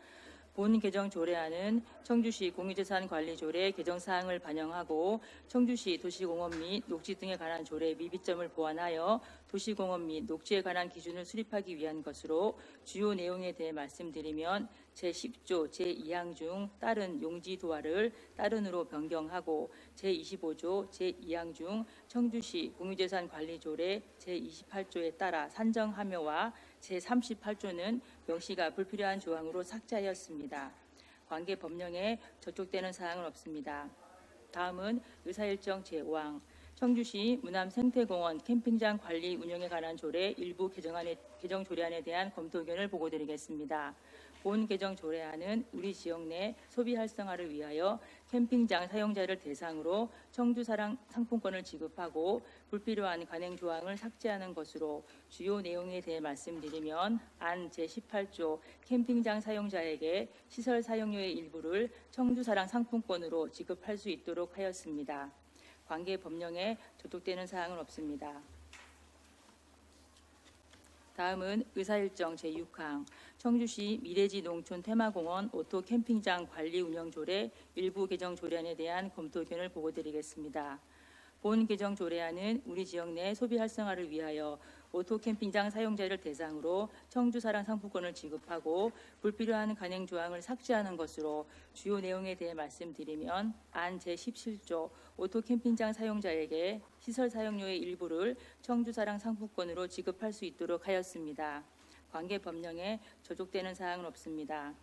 본 개정 조례안은 청주시 공유재산관리조례 개정사항을 반영하고 청주시 도시공업 및 녹지 등에 관한 조례 미비점을 보완하여 도시공업 및 녹지에 관한 기준을 수립하기 위한 것으로 주요 내용에 대해 말씀드리면 제10조 제2항 중 다른 용지도화를 다른으로 변경하고 제25조 제2항 중 청주시 공유재산관리조례 제28조에 따라 산정하며와 제38조는 명시가 불필요한 조항으로 삭제하였습니다. 관계 법령에 저촉되는 사항은 없습니다. 다음은 의사일정 제5항 청주시 문암생태공원 캠핑장 관리 운영에 관한 조례 일부 개정 조례안에 대한 검토 의견을 보고드리겠습니다. 본 개정 조례안은 우리 지역 내 소비 활성화를 위하여 캠핑장 사용자를 대상으로 청주사랑 상품권을 지급하고 불필요한 관행 조항을 삭제하는 것으로 주요 내용에 대해 말씀드리면 안 제18조 캠핑장 사용자에게 시설 사용료의 일부를 청주사랑 상품권으로 지급할 수 있도록 하였습니다. 관계 법령에 저촉되는 사항은 없습니다. 다음은 의사일정 제6항 청주시 미래지 농촌 테마공원 오토 캠핑장 관리 운영 조례 일부 개정 조례안에 대한 검토 의견을 보고드리겠습니다. 본 개정 조례안은 우리 지역 내 소비 활성화를 위하여 오토 캠핑장 사용자를 대상으로 청주사랑 상품권을 지급하고 불필요한 관행 조항을 삭제하는 것으로 주요 내용에 대해 말씀드리면 안 제17조 오토 캠핑장 사용자에게 시설 사용료의 일부를 청주사랑 상품권으로 지급할 수 있도록 하였습니다. 관계 법령에 저촉되는 사항은 없습니다.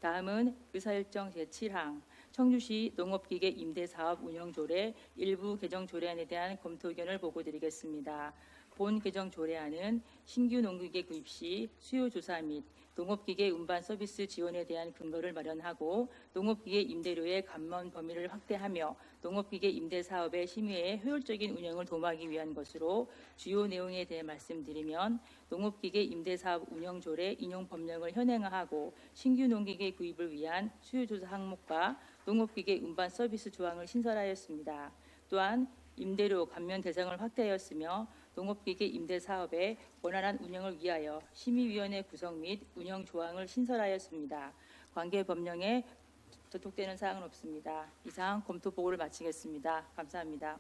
다음은 의사일정 제7항 청주시 농업기계 임대사업 운영조례 일부 개정 조례안에 대한 검토 의견을 보고드리겠습니다. 본 개정 조례안은 신규 농기계 구입 시 수요 조사 및 농업기계 운반 서비스 지원에 대한 근거를 마련하고 농업기계 임대료의 감면 범위를 확대하며 농업기계 임대 사업의 심의의 효율적인 운영을 도모하기 위한 것으로 주요 내용에 대해 말씀드리면 농업기계 임대 사업 운영 조례 인용 법령을 현행화하고 신규 농기계 구입을 위한 수요 조사 항목과 농업기계 운반 서비스 조항을 신설하였습니다. 또한 임대료 감면 대상을 확대하였으며 농업기계 임대 사업의 원활한 운영을 위하여 심의위원회 구성 및 운영 조항을 신설하였습니다. 관계 법령에 저촉되는 사항은 없습니다. 이상 검토 보고를 마치겠습니다. 감사합니다.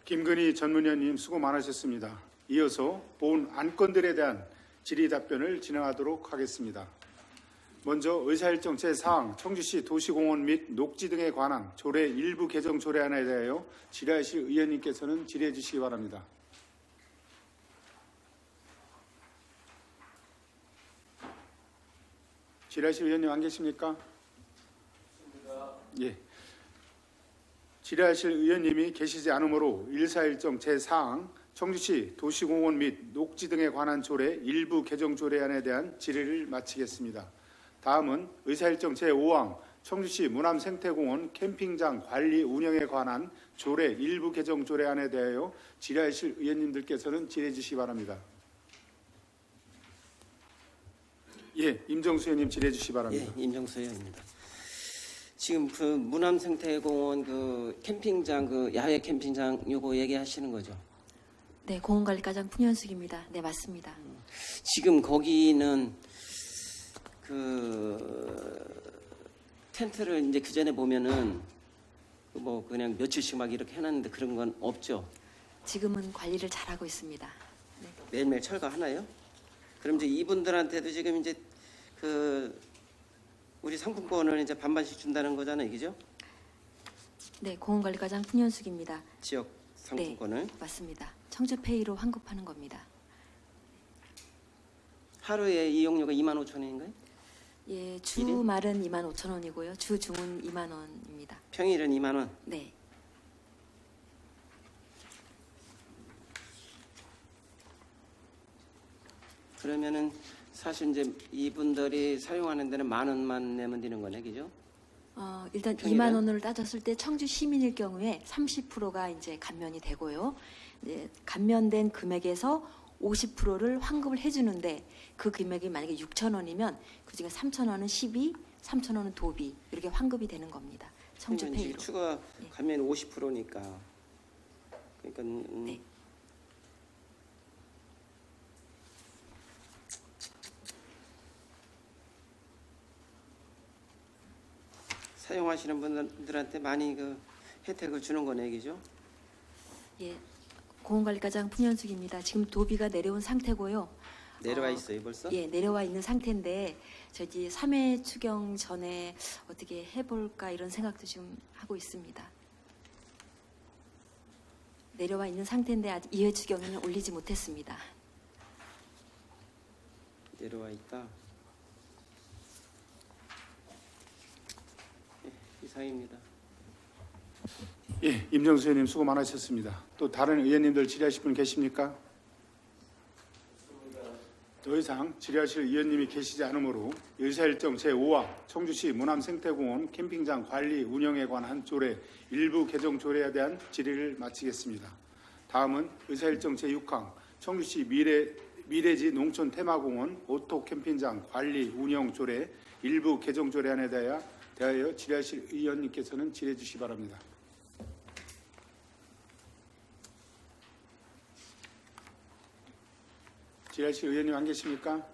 김건희 전문위원님 수고 많으셨습니다. 이어서 본 안건들에 대한 질의 답변을 진행하도록 하겠습니다. 먼저 의사일정 제4항 청주시 도시공원 및 녹지 등에 관한 조례 일부 개정 조례안에 대하여 질의하실 의원님께서는 질의해 주시기 바랍니다. 질의하실 의원님 안 계십니까? 예. 질의하실 의원님이 계시지 않으므로 일사일정 제4항 청주시 도시공원 및 녹지 등에 관한 조례 일부 개정 조례안에 대한 질의를 마치겠습니다. 다음은 의사일정 제5항 청주시 문암생태공원 캠핑장 관리 운영에 관한 조례 일부 개정 조례안에 대하여 질의하실 의원님들께서는 질의해 주시기 바랍니다. 예, 임정수 의원님 질의해 주시기 바랍니다. 예, 임정수 의원입니다. 지금 그 문암생태공원 그 캠핑장 그 야외 캠핑장 요거 얘기하시는 거죠? 네, 공원관리과장 풍현숙입니다. 네, 맞습니다. 지금 거기는 그 텐트를 이제 그 전에 보면은 뭐 그냥 며칠씩 막 이렇게 해놨는데 그런 건 없죠? 지금은 관리를 잘하고 있습니다. 네. 매일매일 철거하나요? 그럼 이제 이분들한테도 지금 이제 그 우리 상품권을 이제 반반씩 준다는 거잖아요, 그죠? 네, 공원관리과장 풍현숙입니다. 지역 상품권을. 네, 맞습니다. 청주페이로 환급하는 겁니다. 하루에 이용료가 25,000원인가요? 예, 주말은 25,000원이고요. 주중은 2만 원입니다. 평일은 2만 원. 네. 그러면은 사실 이제 이분들이 사용하는 데는 10,000원만 내면 되는 거네, 그죠? 일단 평일은? 2만 원을 따졌을 때 청주 시민일 경우에 30%가 이제 감면이 되고요. 이제 감면된 금액에서 50%를 환급을 해주는데 그 금액이 만약에 6,000원이면 그중에 3,000원은 시비, 3,000원은 도비 이렇게 환급이 되는 겁니다. 청주 그러면 페이로. 추가 네. 감면이 50%니까. 그러니까 네. 사용하시는 분들한테 많이 그 혜택을 주는 거네, 그죠? 예, 공원관리과장 풍현숙입니다. 지금 도비가 내려온 상태고요. 내려와 있어요, 벌써? 예, 내려와 있는 상태인데 저기 3회 추경 전에 어떻게 해볼까 이런 생각도 지금 하고 있습니다. 내려와 있는 상태인데 아직 2회 추경에는 올리지 못했습니다. 내려와 있다. 예, 이상입니다. 예, 임정수 의원님 수고 많으셨습니다. 또 다른 의원님들 질의하실 분 계십니까? 더 이상 질의하실 의원님이 계시지 않으므로 의사일정 제5화 청주시 문암생태공원 캠핑장 관리 운영에 관한 조례 일부 개정 조례에 대한 질의를 마치겠습니다. 다음은 의사일정 제6항 청주시 미래지 농촌 테마공원 오토 캠핑장 관리 운영 조례 일부 개정 조례안에 대하여 질의하실 의원님께서는 질의해 주시기 바랍니다. 질의하실 의원님 안 계십니까?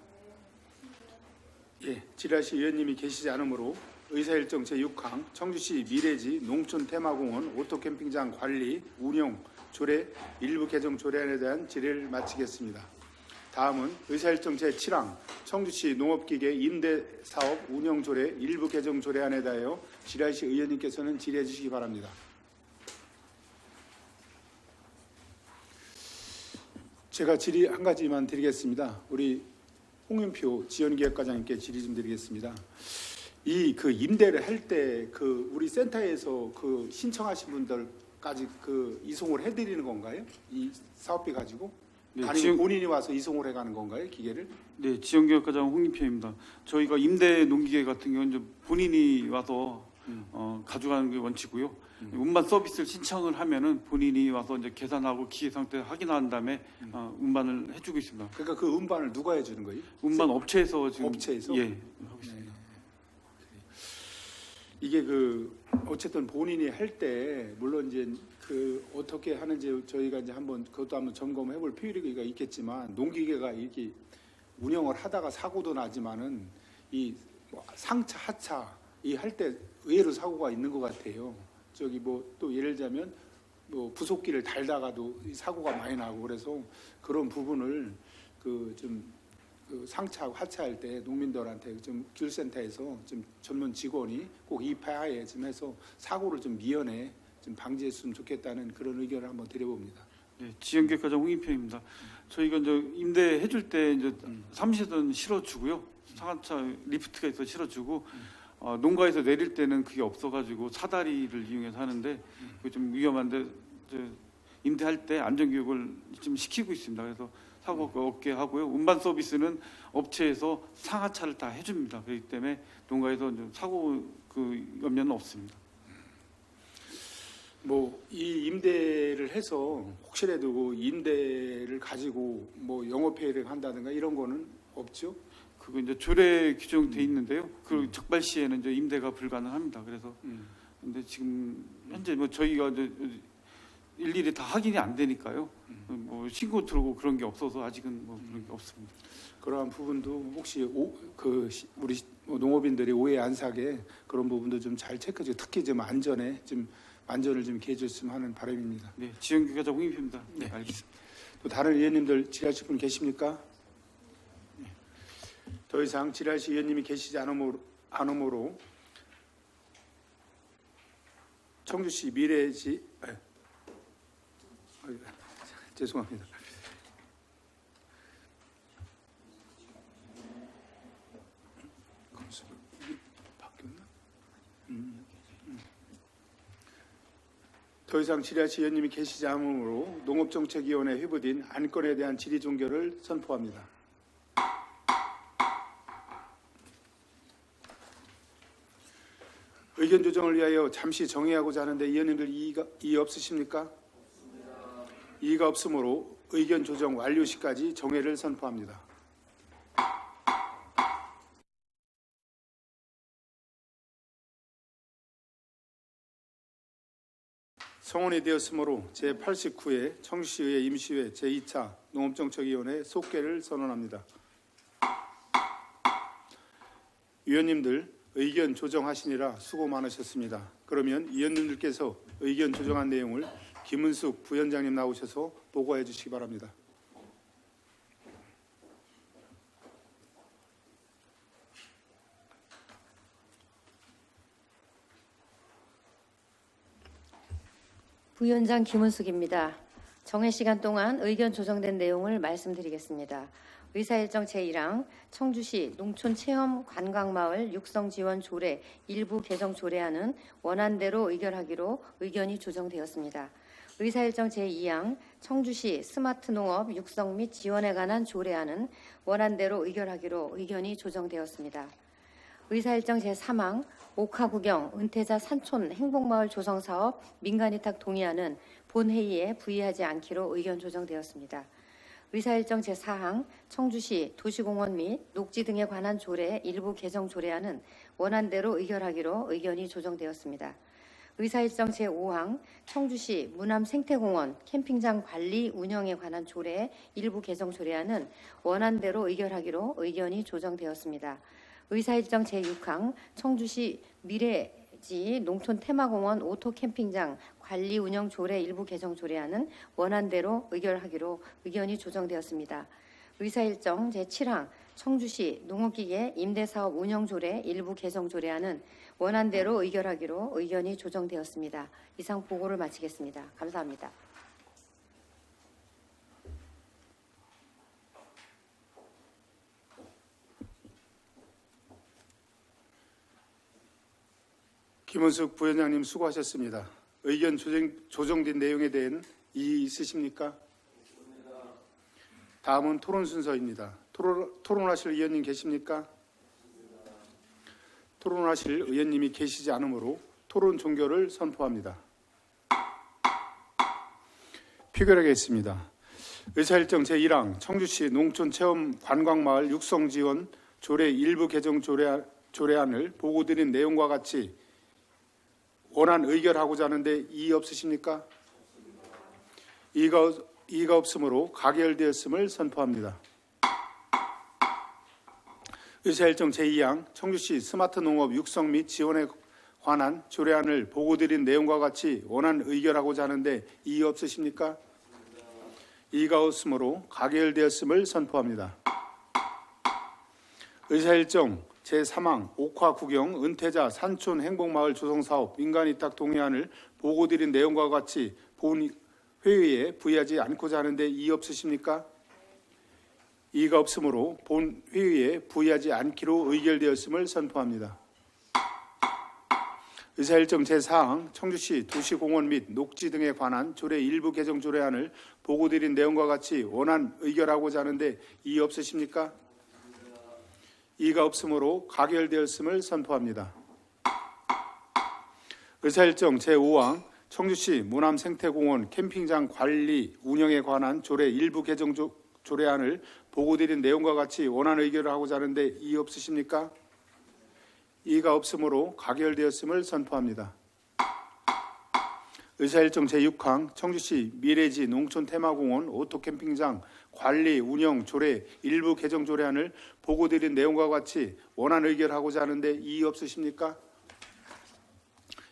예, 질의하실 의원님이 계시지 않으므로 의사일정 제6항 청주시 미래지 농촌 테마공원 오토캠핑장 관리 운영 조례 일부 개정 조례안에 대한 질의를 마치겠습니다. 다음은 의사일정 제7항 청주시 농업기계 임대사업 운영 조례 일부 개정 조례안에 대하여 질의하실 의원님께서는 질의해 주시기 바랍니다. 제가 질의 한 가지만 드리겠습니다. 우리 홍윤표 지원기획과장님께 질의 좀 드리겠습니다. 이 그 임대를 할 때 그 우리 센터에서 그 신청하신 분들까지 그 이송을 해드리는 건가요? 이 사업비 가지고? 네, 아니면 본인이 와서 이송을 해가는 건가요, 기계를? 네, 지원기획과장 홍인표입니다. 저희가 임대 농기계 같은 경우는 이제 본인이 와서 가져가는 게 원칙이고요. 운반 서비스를 신청을 하면은 본인이 와서 이제 계산하고 기계 상태 확인한 다음에 운반을 해주고 있습니다. 그러니까 그 운반을 누가 해주는 거예요? 운반 업체에서 지금 업체에서? 예 하고 있습니다. 이게 그 어쨌든 본인이 할 때 물론 이제 그 어떻게 하는지 저희가 이제 한번 그것도 한번 점검해 볼 필요가 있겠지만 농기계가 이렇게 운영을 하다가 사고도 나지만은 이 상차 하차 이 할 때 의외로 사고가 있는 것 같아요. 저기 뭐 또 예를 들자면 뭐 부속기를 달다가도 이 사고가 많이 나고 그래서 그런 부분을 그 좀 그 상차하고 하차할 때 농민들한테 좀 교육센터에서 좀 전문 직원이 꼭 이 파야에 좀 해서 사고를 좀 미연에 좀 방지했으면 좋겠다는 그런 의견을 한번 드려봅니다. 네, 지원기획과장 홍인표입니다. 저희가 이제 임대해 줄 때 이제 사무실에서는 실어주고요. 상하차 리프트가 있어 실어주고 농가에서 내릴 때는 그게 없어가지고 사다리를 이용해서 하는데 그게 좀 위험한데 임대할 때 안전교육을 좀 시키고 있습니다. 그래서 사고가 없게 하고요. 운반 서비스는 업체에서 상하차를 다 해줍니다. 그렇기 때문에 농가에서 이제 사고 그 염려는 없습니다. 뭐 이 임대를 해서 혹시라도 그 임대를 가지고 뭐 영업회의를 한다든가 이런 거는 없죠? 그거 이제 조례 규정돼 있는데요. 그 적발 시에는 이제 임대가 불가능합니다. 그래서 근데 지금 현재 뭐 저희가 이제 일일이 다 확인이 안 되니까요. 뭐 신고 들어오고 그런 게 없어서 아직은 뭐 그런 게 없습니다. 그러한 부분도 혹시 우리 농업인들이 오해 안 사게 그런 부분도 좀 잘 체크해, 특히 좀 안전을 좀 개해줬으면 하는 바람입니다. 네, 지원기획과장 홍인표입니다. 네, 네. 알겠습니다. 또 다른 의원님들 질의하실 분 계십니까? 네. 더 이상 질의하실 의원님이 계시지 않으므로 청주시 미래지 죄송합니다. 더 이상 질의하실 의원님이 계시지 않으므로 농업정책위원회 회부된 안건에 대한 질의 종결을 선포합니다. 의견 조정을 위하여 잠시 정회하고자 하는데 의원님들 이의 없으십니까? 이의가 없으므로 의견 조정 완료 시까지 정회를 선포합니다. 성원이 되었으므로 제89회 청주시의회 임시회 제2차 농업정책위원회 속개를 선언합니다. 위원님들 의견 조정하시느라 수고 많으셨습니다. 그러면 위원님들께서 의견 조정한 내용을 김은숙 부위원장님 나오셔서 보고해 주시기 바랍니다. 부위원장 김은숙입니다. 정회 시간 동안 의견 조정된 내용을 말씀드리겠습니다. 의사일정 제1항 청주시 농촌체험 관광마을 육성지원 조례 일부 개정 조례안은 원안대로 의결하기로 의견이 조정되었습니다. 의사일정 제2항 청주시 스마트농업 육성 및 지원에 관한 조례안은 원안대로 의결하기로 의견이 조정되었습니다. 의사일정 제3항 옥하구경 은퇴자 산촌 행복마을 조성사업 민간위탁 동의안은 본회의에 부의하지 않기로 의견 조정되었습니다. 의사일정 제4항 청주시 도시공원 및 녹지 등에 관한 조례 일부 개정 조례안은 원안대로 의결하기로 의견이 조정되었습니다. 의사일정 제5항 청주시 문암생태공원 캠핑장 관리 운영에 관한 조례 일부 개정 조례안은 원안대로 의결하기로 의견이 조정되었습니다. 의사일정 제6항 청주시 미래지 농촌 테마공원 오토 캠핑장 관리 운영 조례 일부 개정 조례안은 원안대로 의결하기로 의견이 조정되었습니다. 의사일정 제7항 청주시 농업기계 임대사업 운영 조례 일부 개정 조례안은 원안대로 의결하기로 의견이 조정되었습니다. 이상 보고를 마치겠습니다. 감사합니다. 김은숙 부위원장님 수고하셨습니다. 의견 조정된 내용에 대한 이의 있으십니까? 다음은 토론 순서입니다. 토론하실 의원님 계십니까? 토론하실 의원님이 계시지 않으므로 토론 종결을 선포합니다. 표결하겠습니다. 의사일정 제1항 청주시 농촌체험 관광마을 육성지원 조례 일부 개정 조례안을 보고드린 내용과 같이 원안 의결하고자 하는데 이의 없으십니까? 이의가 없으므로 가결되었음을 선포합니다. 의사일정 제2항 청주시 스마트 농업 육성 및 지원에 관한 조례안을 보고드린 내용과 같이 원안 의결하고자 하는데 이의 없으십니까? 이의가 없으므로 가결되었음을 선포합니다. 의사일정 제3항 옥화 구경 은퇴자 산촌 행복마을 조성사업 민간위탁 동의안을 보고드린 내용과 같이 본 회의에 부의하지 않고자 하는데 이의 없으십니까? 이의가 없으므로 본 회의에 부의하지 않기로 의결되었음을 선포합니다. 의사일정 제4항 청주시 도시공원 및 녹지 등에 관한 조례 일부 개정 조례안을 보고드린 내용과 같이 원안 의결하고자 하는데 이의 없으십니까? 이의가 없으므로 가결되었음을 선포합니다. 의사일정 제5항 청주시 무남생태공원 캠핑장 관리 운영에 관한 조례 일부 개정 조례안을 보고드린 내용과 같이 원안 의결을 하고자 하는데 이의 없으십니까? 이의가 없으므로 가결되었음을 선포합니다. 의사일정 제6항 청주시 미래지 농촌테마공원 오토캠핑장 관리 운영 조례 일부 개정 조례안을 보고드린 내용과 같이 원안 의결하고자 하는데 이의 없으십니까?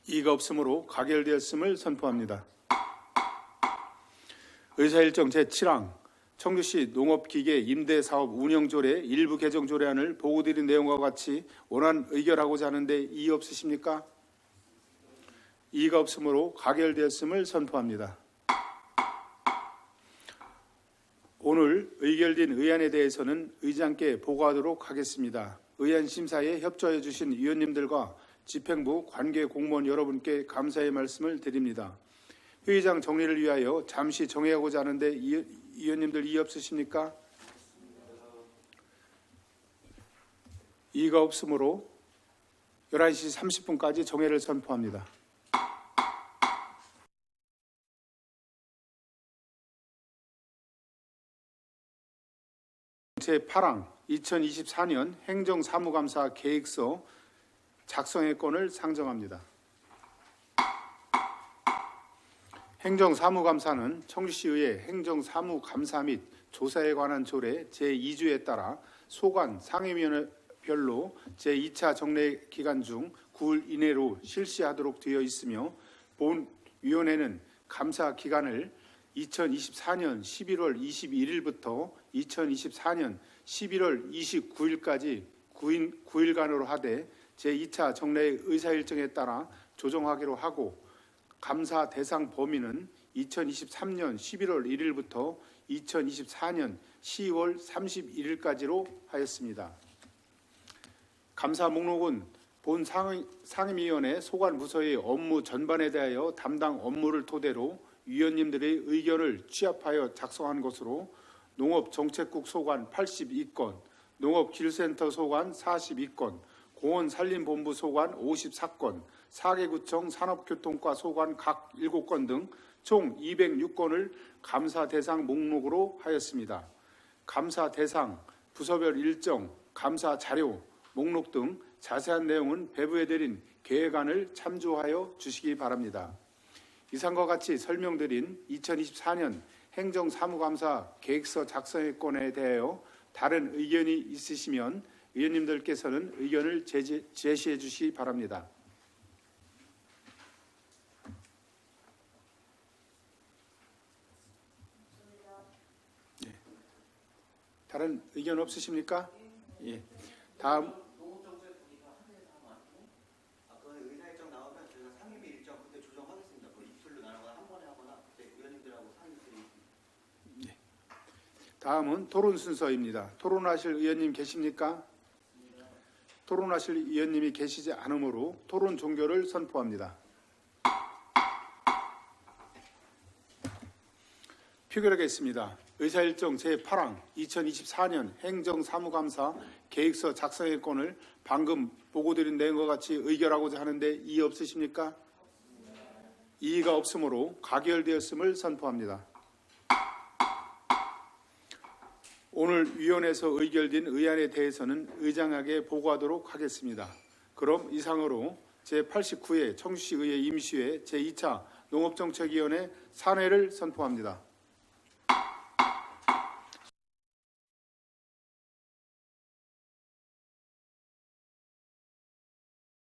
이의가 없으므로 가결되었음을 선포합니다. 의사일정 제7항 청주시 농업기계 임대사업 운영조례 일부 개정 조례안을 보고드린 내용과 같이 원안 의결하고자 하는데 이의 없으십니까? 이의가 없으므로 가결되었음을 선포합니다. 오늘 의결된 의안에 대해서는 의장께 보고하도록 하겠습니다. 의안 심사에 협조해 주신 위원님들과 집행부 관계 공무원 여러분께 감사의 말씀을 드립니다. 회의장 정리를 위하여 잠시 정회하고자 하는데 위원님들 이의 없으십니까? 이의가 없으므로 11시 30분까지 정회를 선포합니다. 제8항 2024년 행정사무감사 계획서 작성의 건을 상정합니다. 행정사무감사는 청주시의회 행정사무감사 및 조사에 관한 조례 제2조에 따라 소관 상임위원회별로 제2차 정례 기간 중 9일 이내로 실시하도록 되어 있으며 본 위원회는 감사 기간을 2024년 11월 21일부터 2024년 11월 29일까지 9일간으로 하되 제2차 정례 의사일정에 따라 조정하기로 하고 감사 대상 범위는 2023년 11월 1일부터 2024년 10월 31일까지로 하였습니다. 감사 목록은 본 상임위원회 소관부서의 업무 전반에 대하여 담당 업무를 토대로 위원님들의 의견을 취합하여 작성한 것으로 농업정책국 소관 82건, 농업기술센터 소관 42건, 공원산림본부 소관 54건, 4개구청 산업교통과 소관 각 7건 등 총 206건을 감사 대상 목록으로 하였습니다. 감사 대상, 부서별 일정, 감사 자료, 목록 등 자세한 내용은 배부해드린 계획안을 참조하여 주시기 바랍니다. 이상과 같이 설명드린 2024년 행정사무감사 계획서 작성의 건에 대하여 다른 의견이 있으시면 의원님들께서는 의견을 제시해 주시기 바랍니다. 네. 다른 의견 없으십니까? 예. 다음. 다음은 토론 순서입니다. 토론하실 의원님 계십니까? 토론하실 위원님이 계시지 않으므로 토론 종결을 선포합니다. 표결하겠습니다. 의사일정 제8항 2024년 행정사무감사 계획서 작성의 건을 방금 보고드린 내용과 같이 의결하고자 하는데 이의 없으십니까? 이의가 없으므로 가결되었음을 선포합니다. 오늘 위원회에서 의결된 의안에 대해서는 의장에게 보고하도록 하겠습니다. 그럼 이상으로 제89회 청주시의회 임시회 제2차 농업정책위원회 산회를 선포합니다.